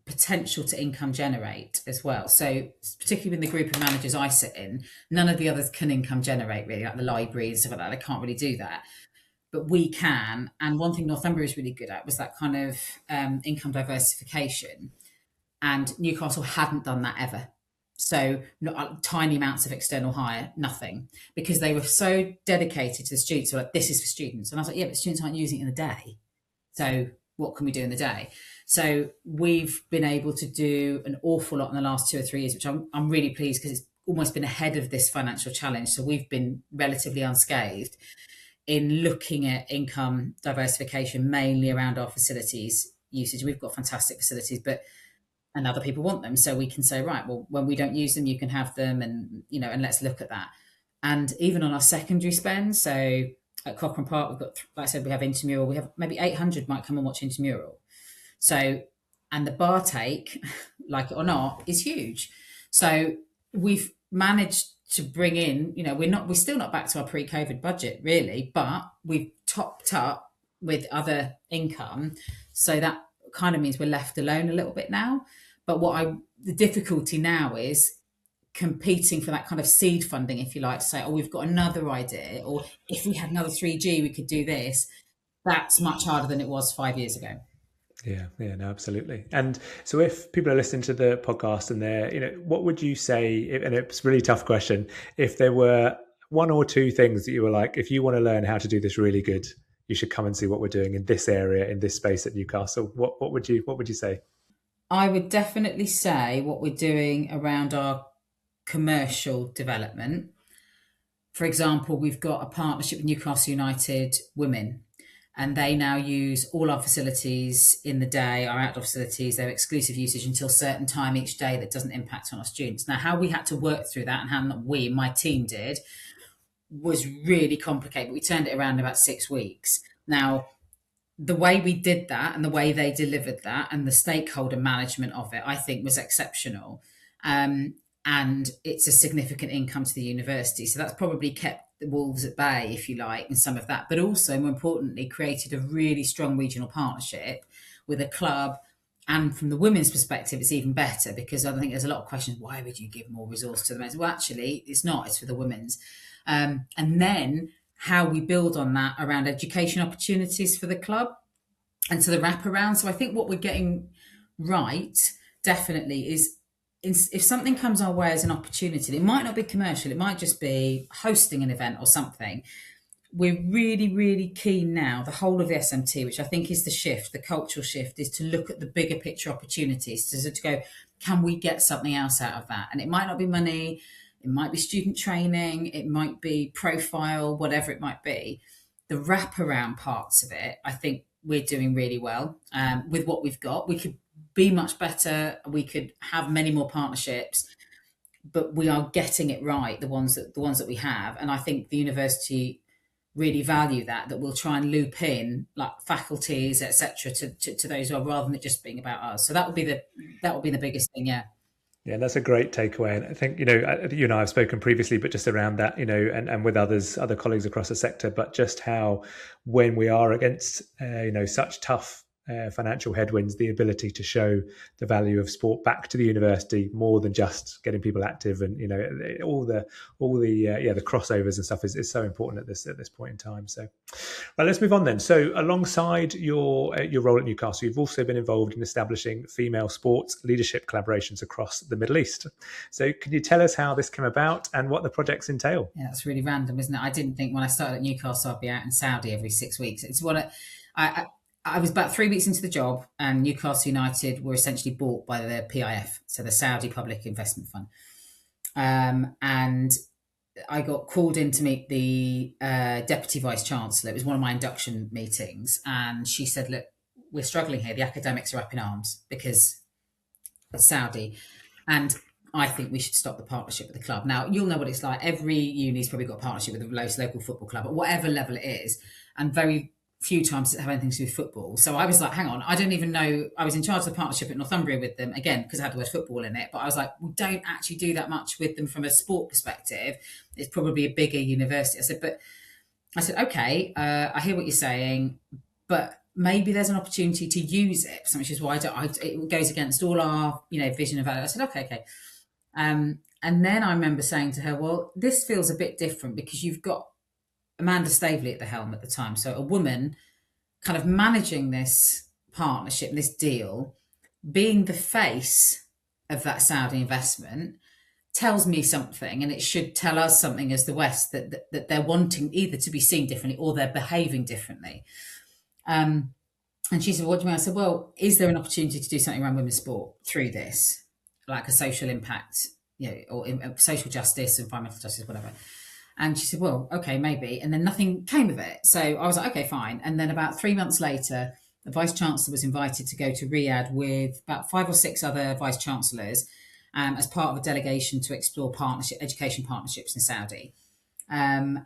potential to income generate as well. So particularly in the group of managers I sit in, none of the others can income generate really, like the library and stuff like that. They can't really do that. But we can. And one thing Northumbria is really good at was that kind of income diversification. And Newcastle hadn't done that ever. So not tiny amounts of external hire, nothing, because they were so dedicated to the students. So like, this is for students. And I was like, yeah, but students aren't using it in the day. So what can we do in the day? So we've been able to do an awful lot in the last 2 or 3 years, which I'm really pleased because it's almost been ahead of this financial challenge. So we've been relatively unscathed in looking at income diversification, mainly around our facilities usage. We've got fantastic facilities, and other people want them. So we can say, right, well, when we don't use them, you can have them, and let's look at that. And even on our secondary spend, so at Cochrane Park, we've got, like I said, we have intramural. We have maybe 800 might come and watch intramural. So, and the bar take, like it or not, is huge. So we've managed to bring in, we're still not back to our pre-COVID budget really, but we've topped up with other income. So that kind of means we're left alone a little bit now. But the difficulty now is competing for that kind of seed funding, if you like, to say, oh, we've got another idea, or if we had another 3G, we could do this. That's much harder than it was 5 years ago. Yeah, no, absolutely. And so if people are listening to the podcast and what would you say, and it's a really tough question, if there were one or two things that you were like, if you want to learn how to do this really good, you should come and see what we're doing in this area, in this space at Newcastle, what would you say? I would definitely say what we're doing around our commercial development. For example, we've got a partnership with Newcastle United Women, and they now use all our facilities in the day, our outdoor facilities, their exclusive usage until a certain time each day that doesn't impact on our students. Now, how we had to work through that and how not we, my team did, was really complicated, but we turned it around in about 6 weeks. Now, the way we did that and the way they delivered that and the stakeholder management of it, I think was exceptional. And it's a significant income to the university. So that's probably kept the wolves at bay, if you like, in some of that. But also, more importantly, created a really strong regional partnership with a club. And from the women's perspective, it's even better because I think there's a lot of questions. Why would you give more resource to the men's? Well, actually, it's not. It's for the women's. And then how we build on that around education opportunities for the club and to the wraparound. So I think what we're getting right definitely is if something comes our way as an opportunity, it might not be commercial, it might just be hosting an event or something. We're really, really keen now, the whole of the SMT, which I think is the shift, the cultural shift, is to look at the bigger picture opportunities, to go, can we get something else out of that? And it might not be money, it might be student training, it might be profile, whatever it might be. The wraparound parts of it, I think we're doing really well with what we've got. We could be much better. We could have many more partnerships, but we are getting it right. The ones that we have, and I think the university really value that we'll try and loop in like faculties, etc., to those who are, rather than it just being about us. So that would be the biggest thing. Yeah, that's a great takeaway. And I think, you and I have spoken previously, but just around that, and with other colleagues across the sector, but just how when we are against, such tough financial headwinds, the ability to show the value of sport back to the university more than just getting people active, and all the crossovers and stuff is so important at this point in time. So, right, let's move on then. So, alongside your role at Newcastle, you've also been involved in establishing female sports leadership collaborations across the Middle East. So, can you tell us how this came about and what the projects entail? Yeah, that's really random, isn't it? I didn't think when I started at Newcastle I'd be out in Saudi every 6 weeks. It's what I was about 3 weeks into the job, and Newcastle United were essentially bought by the PIF, so the Saudi Public Investment Fund. And I got called in to meet the Deputy Vice Chancellor. It was one of my induction meetings. And she said, look, we're struggling here. The academics are up in arms because it's Saudi. And I think we should stop the partnership with the club. Now, you'll know what it's like. Every uni's probably got a partnership with a local football club at whatever level it is. And very few times does it have anything to do with football. So I was like, hang on, I don't even know. I was in charge of the partnership at Northumbria with them, again, because I had the word football in it. But I was like, we don't actually do that much with them from a sport perspective. It's probably a bigger university. I said, okay, I hear what you're saying, but maybe there's an opportunity to use it, which is why it goes against all our, vision of value. I said, okay. And then I remember saying to her, well, this feels a bit different because you've got Amanda Staveley at the helm at the time. So a woman kind of managing this partnership, this deal, being the face of that Saudi investment tells me something, and it should tell us something as the West that they're wanting either to be seen differently or they're behaving differently. And she said, what do you mean? I said, well, is there an opportunity to do something around women's sport through this, like a social impact, or social justice, environmental justice, whatever? And she said, well, okay, maybe. And then nothing came of it. So I was like, okay, fine. And then about 3 months later, the Vice Chancellor was invited to go to Riyadh with about 5 or 6 other Vice Chancellors as part of a delegation to explore education partnerships in Saudi. And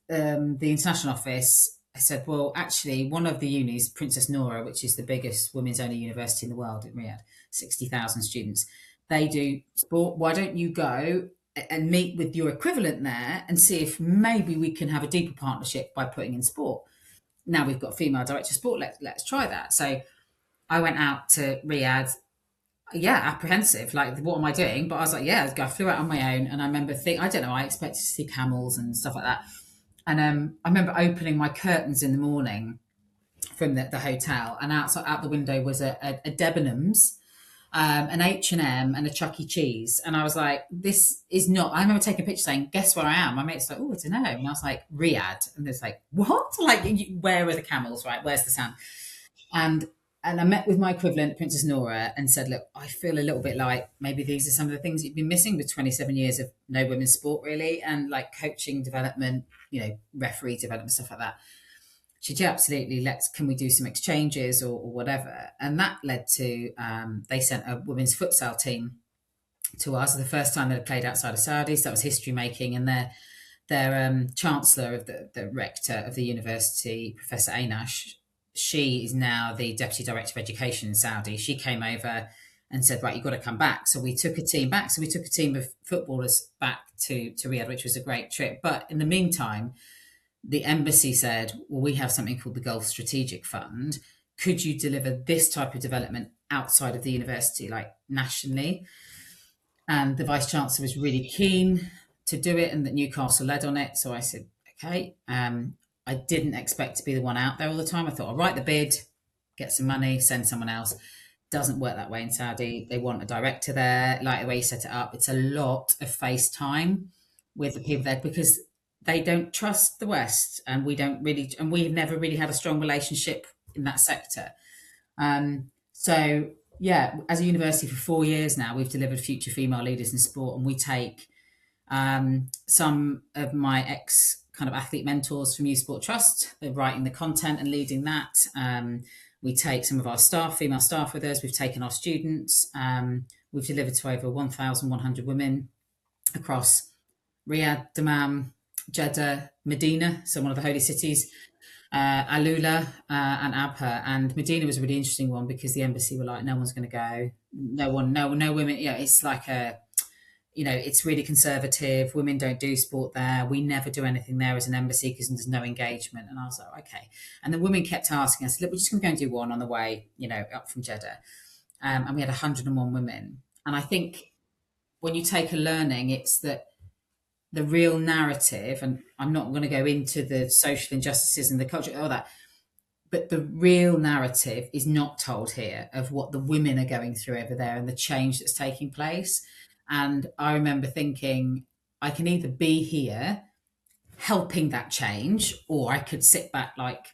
the international office said, well, actually, one of the unis, Princess Noura, which is the biggest women's only university in the world in Riyadh, 60,000 students, they do sport. Why don't you go and meet with your equivalent there and see if maybe we can have a deeper partnership by putting in sport? Now we've got a female director of sport, let's try that. So I went out to Riyadh, apprehensive, like, what am I doing? But I was like, I flew out on my own. And I remember I expected to see camels and stuff like that. And I remember opening my curtains in the morning from the hotel, and out the window was a Debenhams, an H&M, and a Chuck E. Cheese. And I was like, this is not, I remember taking a picture saying, guess where I am? My mate's like, oh, I don't know. And I was like, Riyadh. And it's like, what? Like, where are the camels, right? Where's the sand? And I met with my equivalent, Princess Noura, and said, look, I feel a little bit like maybe these are some of the things you've been missing with 27 years of no women's sport, really, and like coaching development, referee development, stuff like that. She said, yeah, absolutely, can we do some exchanges or whatever? And that led to, they sent a women's futsal team to us, the first time they'd played outside of Saudi, so that was history making. And their chancellor of the rector of the university, Professor Ainash, she is now the deputy director of education in Saudi. She came over and said, right, you've got to come back. So we took a team back. So we took a team of footballers back to Riyadh, which was a great trip. But in the meantime, the embassy said, well, we have something called the Gulf Strategic Fund. Could you deliver this type of development outside of the university, like nationally? And the Vice Chancellor was really keen to do it, and that Newcastle led on it. So I said, okay. I didn't expect to be the one out there all the time. I thought, I'll write the bid, get some money, send someone else. Doesn't work that way in Saudi. They want a director there, like the way you set it up. It's a lot of face time with the people there because they don't trust the West, and we've never really had a strong relationship in that sector. So yeah, as a university for 4 years now, we've delivered future female leaders in sport, and we take some of my ex kind of athlete mentors from Youth Sport Trust. They're writing the content and leading that. We take some of our staff, female staff, with us. We've taken our students. We've delivered to over 1,100 women across Riyadh, Dammam, Jeddah, Medina, so one of the holy cities, Alula, and Abha. And Medina was a really interesting one because the embassy were like, no one's going to go. No women. It's like it's really conservative. Women don't do sport there. We never do anything there as an embassy because there's no engagement. And I was like, okay. And the women kept asking us, look, we're just going to go and do one on the way, up from Jeddah. And we had 101 women. And I think when you take a learning, it's that the real narrative, and I'm not going to go into the social injustices and the culture, all that, but the real narrative is not told here of what the women are going through over there and the change that's taking place. And I remember thinking, I can either be here helping that change, or I could sit back like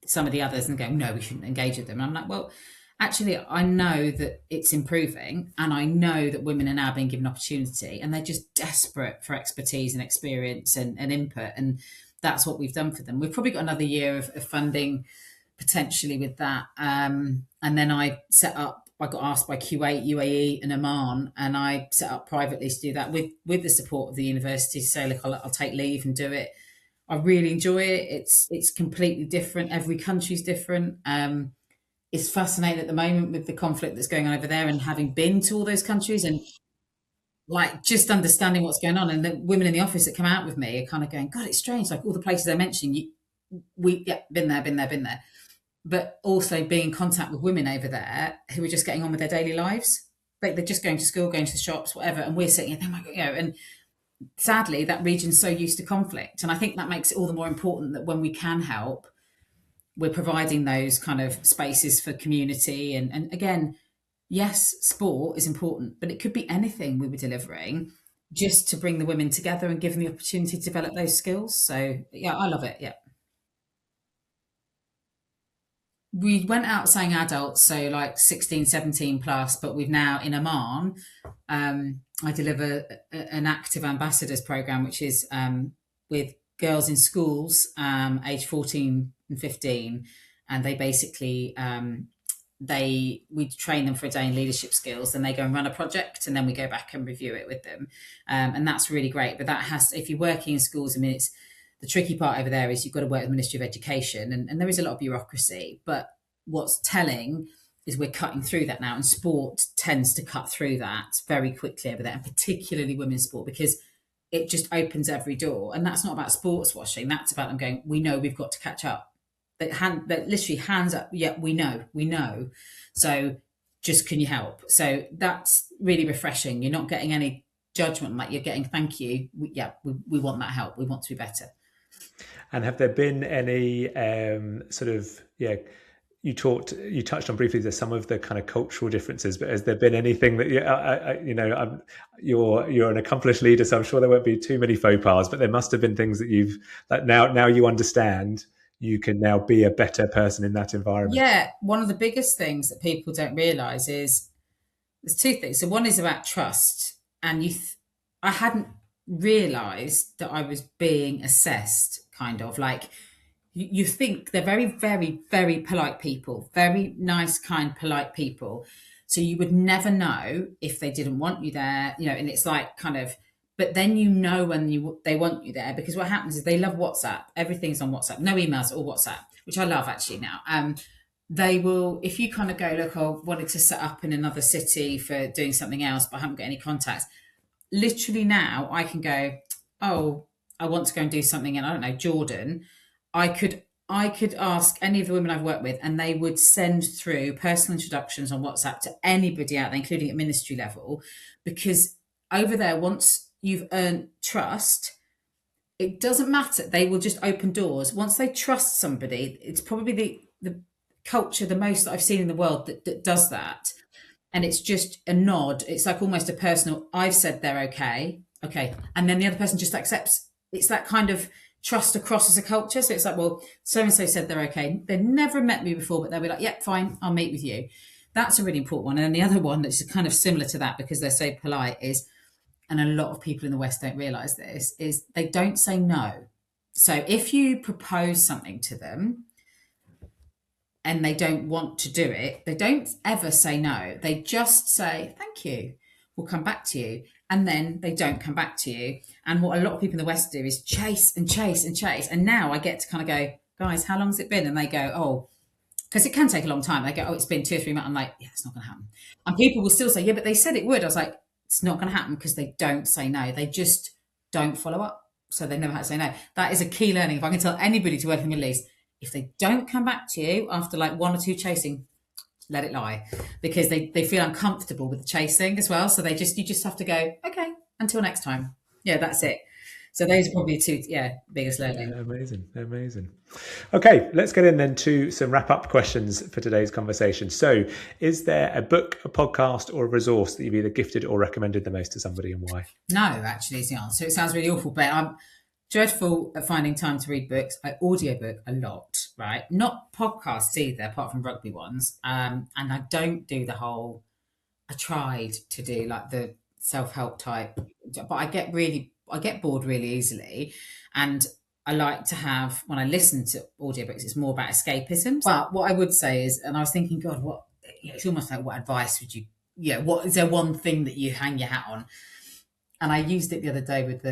some of the others and go, no, we shouldn't engage with them. And I'm like, well, actually, I know that it's improving, and I know that women are now being given opportunity, and they're just desperate for expertise and experience and input. And that's what we've done for them. We've probably got another year of funding potentially with that. And then I set up I got asked by Kuwait, UAE, and Oman, and I set up privately to do that with the support of the university. To say, look, I'll take leave and do it. I really enjoy it. It's completely different. Every country's different. It's fascinating at the moment with the conflict that's going on over there, and having been to all those countries and like just understanding what's going on. And the women in the office that come out with me are kind of going, God, it's strange. Like all the places they're mentioning, been there, been there, been there. But also being in contact with women over there who are just getting on with their daily lives. Like they're just going to school, going to the shops, whatever. And we're sitting there, oh my God, and sadly, that region's so used to conflict. And I think that makes it all the more important that when we can help, we're providing those kind of spaces for community. And again, yes, sport is important, but it could be anything we were delivering just to bring the women together and give them the opportunity to develop those skills. So yeah, I love it. Yeah. We went out saying adults, so like 16, 17 plus, but we've now in Oman, I deliver an active ambassadors program, which is with girls in schools, age 14 and 15. And they basically, we train them for a day in leadership skills, and they go and run a project, and then we go back and review it with them. And that's really great. But that if you're working in schools, I mean, the tricky part over there is you've got to work with the Ministry of Education, and there is a lot of bureaucracy. But what's telling is we're cutting through that now, and sport tends to cut through that very quickly over there, and particularly women's sport, because it just opens every door. And that's not about sports washing. That's about them going, we know we've got to catch up. That literally hands up. Yeah, we know. So just, can you help? So that's really refreshing. You're not getting any judgment, like you're getting, thank you. We want that help. We want to be better. And have there been any you touched on briefly some of the kind of cultural differences, but has there been anything that you're an accomplished leader, so I'm sure there won't be too many faux pas, but there must have been things that you've like now you understand you can now be a better person in that environment. Yeah, one of the biggest things that people don't realize is there's two things. So one is about trust, and I hadn't realized that I was being assessed, kind of like you think they're very, very, very polite people, very nice, kind, polite people. So you would never know if they didn't want you there, and it's like kind of, but then when they want you there, because what happens is they love WhatsApp. Everything's on WhatsApp, no emails, or WhatsApp, which I love actually now. They will, if you kind of go, look, I wanted to set up in another city for doing something else, but I haven't got any contacts. Literally now I can go, oh, I want to go and do something in, I don't know, Jordan. I could ask any of the women I've worked with, and they would send through personal introductions on WhatsApp to anybody out there, including at ministry level, because over there, once you've earned trust, it doesn't matter. They will just open doors. Once they trust somebody, it's probably the culture the most that I've seen in the world that does that. And it's just a nod. It's like almost a personal, I've said they're okay. And then the other person just accepts. It's that kind of trust across as a culture. So it's like, well, so-and-so said they're okay. They've never met me before, but they'll be like, yep, fine, I'll meet with you. That's a really important one. And then the other one that's kind of similar to that, because they're so polite, is, and a lot of people in the West don't realise this, is they don't say no. So if you propose something to them and they don't want to do it, they don't ever say no. They just say, thank you, we'll come back to you. And then they don't come back to you. And what a lot of people in the West do is chase and chase and chase. And now I get to kind of go, guys, how long's it been? And they go, oh, because it can take a long time. They go, oh, it's been 2 or 3 months. I'm like, yeah, it's not going to happen. And people will still say, yeah, but they said it would. I was like, it's not going to happen, because they don't say no. They just don't follow up. So they never had to say no. That is a key learning. If I can tell anybody to work in the Middle East, if they don't come back to you after like 1 or 2 chasing, let it lie, because they feel uncomfortable with the chasing as well. So you just have to go, okay, until next time. Yeah, that's it. So those are probably 2, biggest learning. Yeah, amazing. Okay, let's get in then to some wrap-up questions for today's conversation. So is there a book, a podcast, or a resource that you've either gifted or recommended the most to somebody, and why? No, actually, is the answer. It sounds really awful, but I'm dreadful at finding time to read books. I audiobook a lot, right? Not podcasts either, apart from rugby ones. And I don't do I tried to do like the self-help type, but I get bored really easily. And I like to have, when I listen to audiobooks, it's more about escapism. But what I would say is, and I was thinking, God, it's almost like, what advice would you, what is there one thing that you hang your hat on? And I used it the other day with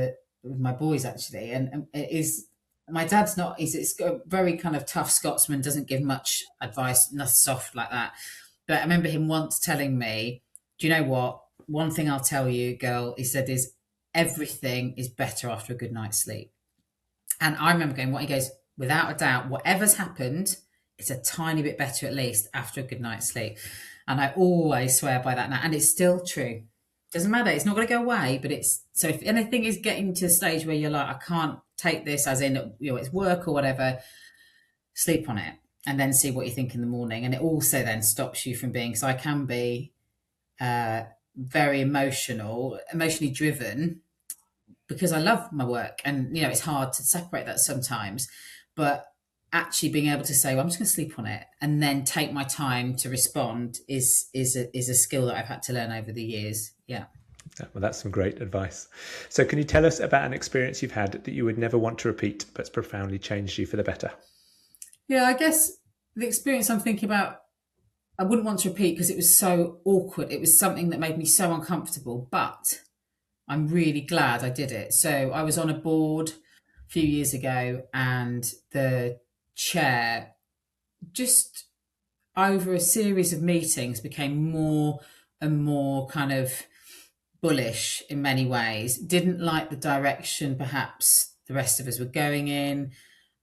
my boys actually, and it is, my dad's not. He's a very kind of tough Scotsman, doesn't give much advice, not soft like that. But I remember him once telling me, "Do you know what? One thing I'll tell you, girl," he said, "is everything is better after a good night's sleep." And I remember going, "What?" He goes, "Without a doubt, whatever's happened, it's a tiny bit better at least after a good night's sleep." And I always swear by that now, and it's still true. Doesn't matter. It's not going to go away, but it's, so if anything is getting to a stage where you're like, I can't take this, as in, it's work or whatever, sleep on it and then see what you think in the morning. And it also then stops you from being, because I can be very emotionally driven, because I love my work, and it's hard to separate that sometimes. But actually being able to say, well, I'm just going to sleep on it and then take my time to respond is a skill that I've had to learn over the years. Yeah. Well, that's some great advice. So can you tell us about an experience you've had that you would never want to repeat, but's profoundly changed you for the better? Yeah, I guess the experience I'm thinking about, I wouldn't want to repeat because it was so awkward. It was something that made me so uncomfortable, but I'm really glad I did it. So I was on a board a few years ago, and the chair, just over a series of meetings, became more and more kind of bullish in many ways. Didn't like the direction perhaps the rest of us were going in.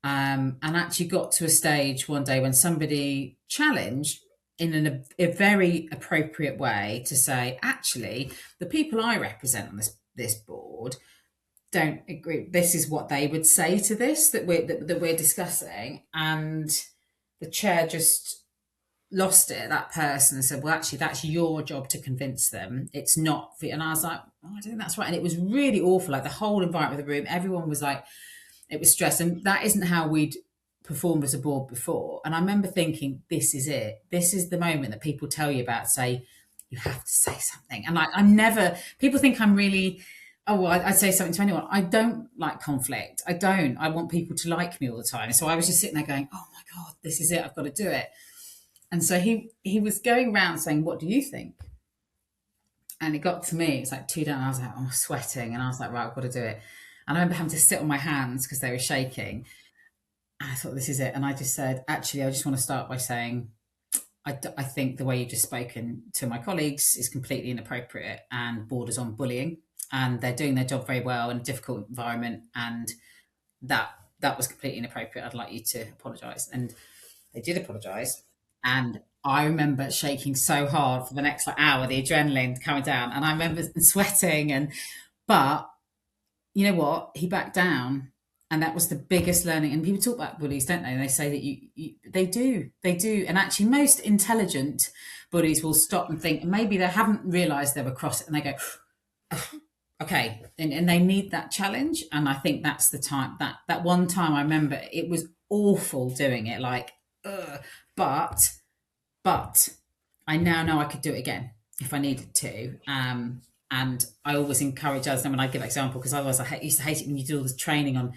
And actually got to a stage one day when somebody challenged in a very appropriate way to say, actually, the people I represent on this board don't agree. This is what they would say to this that we're discussing. And the chair just lost it at that person and said, well, actually, that's your job to convince them. It's not. And I was like, oh, I don't think that's right. And it was really awful. Like the whole environment of the room, everyone was like, it was stressed. And that isn't how we'd performed as a board before. And I remember thinking, this is it. This is the moment that people tell you about, say, you have to say something. And I'm never, people think I'm really, oh, well, I'd say something to anyone. I don't like conflict. I don't. I want people to like me all the time. So I was just sitting there going, oh my God, this is it. I've got to do it. And so he was going around saying, what do you think? And it got to me, it's like 2 down. I was like, I'm sweating. And I was like, right, I've got to do it. And I remember having to sit on my hands because they were shaking. And I thought, this is it. And I just said, actually, I just want to start by saying, I think the way you've just spoken to my colleagues is completely inappropriate and borders on bullying. And they're doing their job very well in a difficult environment. And that was completely inappropriate. I'd like you to apologise. And they did apologise. And I remember shaking so hard for the next hour, the adrenaline coming down. And I remember sweating. But you know what? He backed down. And that was the biggest learning. And people talk about bullies, don't they? And they say that they do. And actually, most intelligent bullies will stop and think, maybe they haven't realised they were cross it, and they go, oh, okay. And they need that challenge. And I think that's the time, that one time I remember it was awful doing it, like, ugh. But I now know I could do it again if I needed to. And I always encourage others, and when I give an example, because otherwise I used to hate it when you do all this training on,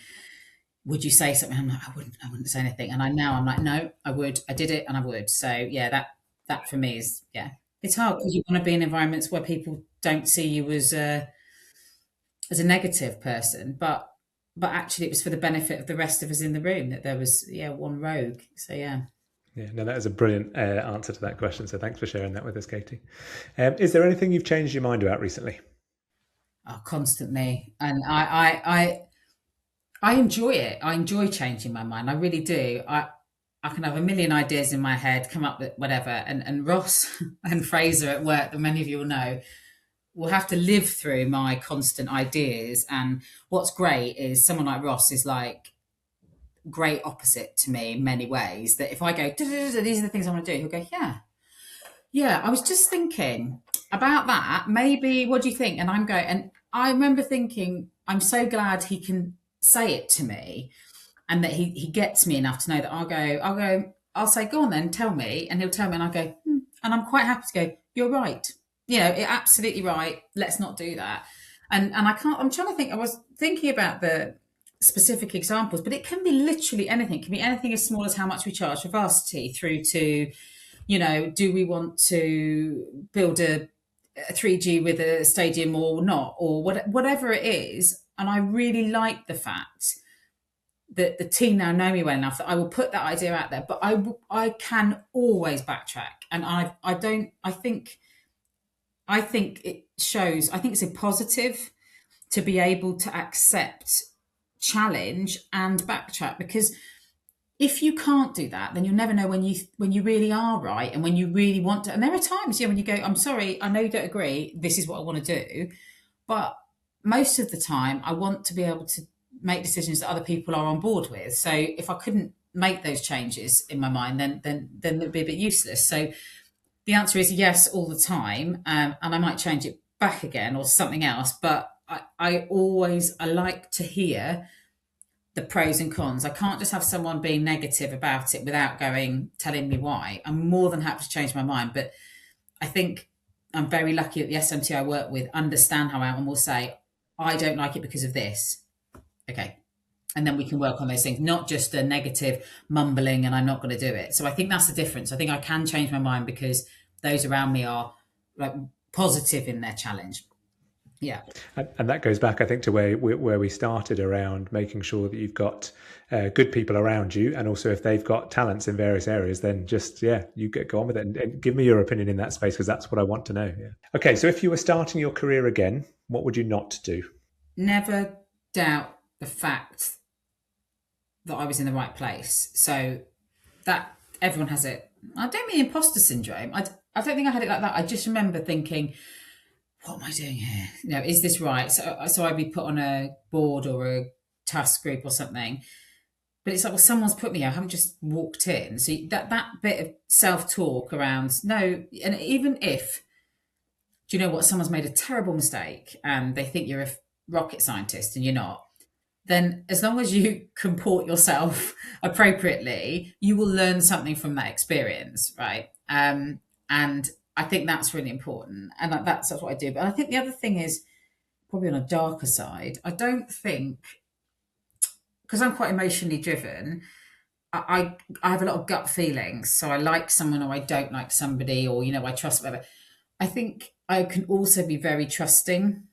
would you say something? I'm like, I wouldn't say anything. And I'm like, no, I would. I did it and I would. So yeah, that for me is, yeah, it's hard because you want to be in environments where people don't see you as a negative person, but actually it was for the benefit of the rest of us in the room that there was, one rogue. So yeah. Yeah, no, that is a brilliant answer to that question. So thanks for sharing that with us, Katy. Is there anything you've changed your mind about recently? Oh, constantly. And I enjoy it. I enjoy changing my mind. I really do. I can have a million ideas in my head, come up with whatever. And Ross and Fraser at work, that many of you will know, will have to live through my constant ideas. And what's great is someone like Ross is like great opposite to me in many ways, that if I go, these are the things I want to do, he'll go, yeah, I was just thinking about that. Maybe, what do you think? And I'm going, and I remember thinking, I'm so glad he can say it to me, and that he gets me enough to know that I'll say, go on then, tell me. And he'll tell me, and I go, and I'm quite happy to go, you're right. You're absolutely right. Let's not do that. And I'm trying to think, I was thinking about the specific examples, but it can be literally anything. It can be anything as small as how much we charge for varsity, through to, Do we want to build a 3G with a stadium or not, or whatever it is? And I really like the fact that the team now know me well enough that I will put that idea out there, but I can always backtrack, and I don't. I think it shows. I think it's a positive to be able to accept challenge and backtrack, because if you can't do that, then you'll never know when you really are right and when you really want to. And there are times, when you go, I'm sorry, I know you don't agree, this is what I want to do, but most of the time I want to be able to make decisions that other people are on board with. So if I couldn't make those changes in my mind, then it would be a bit useless. So the answer is yes all the time, and I might change it back again or something else. But I like to hear the pros and cons. I can't just have someone being negative about it without telling me why. I'm more than happy to change my mind, but I think I'm very lucky that the SMT I work with understand how I am and will say, I don't like it because of this. Okay. And then we can work on those things, not just a negative mumbling and I'm not going to do it. So I think that's the difference. I think I can change my mind because those around me are like positive in their challenge. Yeah. And that goes back, I think, to where we started around making sure that you've got good people around you. And also if they've got talents in various areas, then just, you go on with it and give me your opinion in that space, because that's what I want to know. Yeah. Okay. So if you were starting your career again, what would you not do? Never doubt the fact that I was in the right place. So that everyone has it. I don't mean imposter syndrome. I don't think I had it like that. I just remember thinking, what am I doing here? Is this right? So I'd be put on a board or a task group or something. But it's like, well, someone's put me here. I haven't just walked in. So that bit of self-talk around, no, and even if, do you know what, someone's made a terrible mistake and they think you're a rocket scientist and you're not, then as long as you comport yourself appropriately, you will learn something from that experience, right? And I think that's really important, and that's what I do. But I think the other thing is probably on a darker side. I don't think, because I'm quite emotionally driven, I have a lot of gut feelings. So I like someone or I don't like somebody, or I trust whatever. I think I can also be very trusting,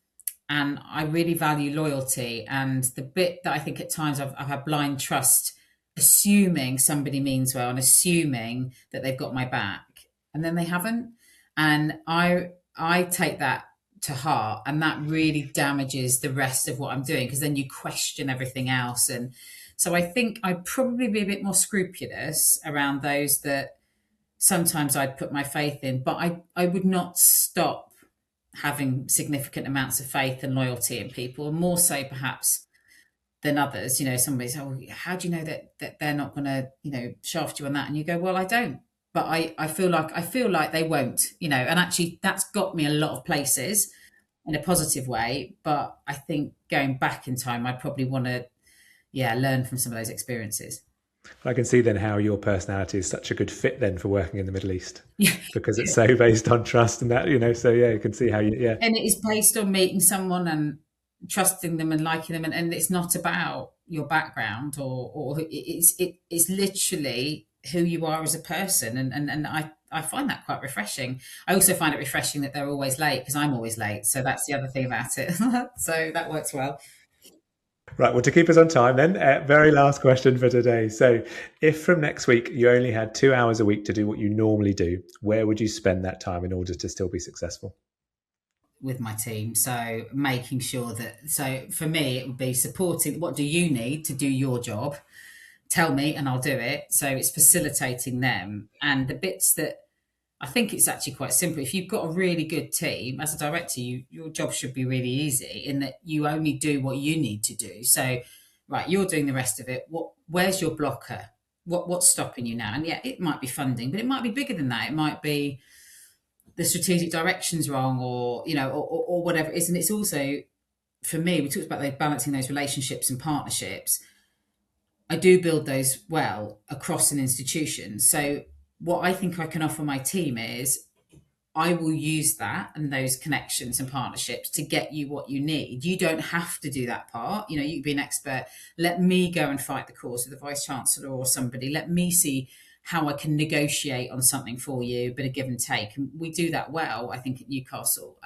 and I really value loyalty. And the bit that I think at times I've had blind trust, assuming somebody means well and assuming that they've got my back, and then they haven't. And I take that to heart, and that really damages the rest of what I'm doing, because then you question everything else. And so I think I'd probably be a bit more scrupulous around those that sometimes I'd put my faith in, but I would not stop having significant amounts of faith and loyalty in people, more so perhaps than others. Somebody's, oh, how do you know that they're not going to shaft you on that? And you go, well, I don't, but I feel like they won't, and actually that's got me a lot of places in a positive way. But I think going back in time, I probably want to learn from some of those experiences. I can see then how your personality is such a good fit then for working in the Middle East. Yeah. Because it's so based on trust and that, so you can see how you. And it is based on meeting someone and trusting them and liking them. And it's not about your background or it's literally who you are as a person. And I find that quite refreshing. I also find it refreshing that they're always late, because I'm always late. So that's the other thing about it. So that works well. Right, well, to keep us on time then, very last question for today. So if from next week you only had 2 hours a week to do what you normally do, where would you spend that time in order to still be successful? With my team. So making sure so for me, it would be supporting, what do you need to do your job? Tell me and I'll do it. So it's facilitating them. And the bits that I think it's actually quite simple. If you've got a really good team, as a director, your job should be really easy, in that you only do what you need to do. So, right, you're doing the rest of it. Where's your blocker? What's stopping you now? And it might be funding, but it might be bigger than that. It might be the strategic direction's wrong, or or whatever it is. And it's also, for me, we talked about balancing those relationships and partnerships. I do build those well across an institution. So what I think I can offer my team is I will use that and those connections and partnerships to get you what you need. You don't have to do that part. You can be an expert. Let me go and fight the cause with the vice chancellor or somebody. Let me see how I can negotiate on something for you, a bit of give and take. And we do that well, I think, at Newcastle.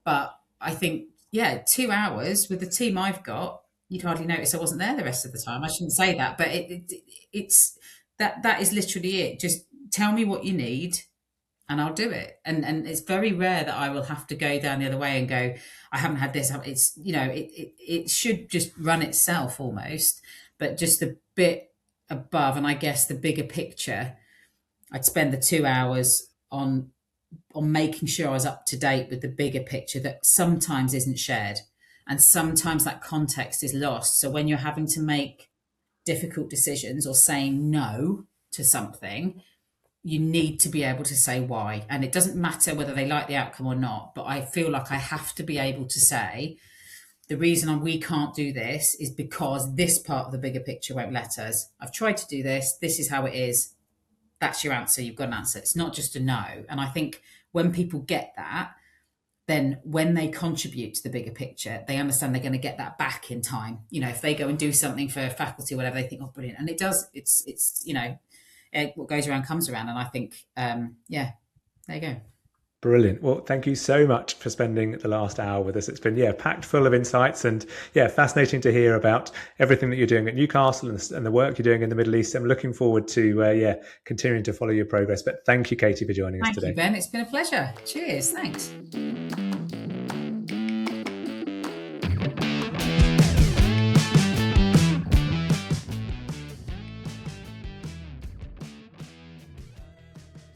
But I think, yeah, 2 hours with the team I've got, you'd hardly notice I wasn't there the rest of the time. I shouldn't say that, but it's that is literally it. Just tell me what you need and I'll do it. And it's very rare that I will have to go down the other way and go, I haven't had this. It's, it should just run itself almost, but just a bit above. And I guess the bigger picture, I'd spend the 2 hours on making sure I was up to date with the bigger picture that sometimes isn't shared. And sometimes that context is lost. So when you're having to make difficult decisions or saying no to something, you need to be able to say why. And it doesn't matter whether they like the outcome or not, but I feel like I have to be able to say, the reason we can't do this is because this part of the bigger picture won't let us. I've tried to do this. This is how it is. That's your answer. You've got an answer. It's not just a no. And I think when people get that, then when they contribute to the bigger picture, they understand they're going to get that back in time. If they go and do something for faculty or whatever, they think, oh, brilliant. And it does. It's what goes around comes around. And I think, there you go. Brilliant. Well, thank you so much for spending the last hour with us. It's been, packed full of insights and, fascinating to hear about everything that you're doing at Newcastle and the work you're doing in the Middle East. I'm looking forward to, continuing to follow your progress. But thank you, Katy, for joining us today. Thank you, Ben. It's been a pleasure. Cheers. Thanks.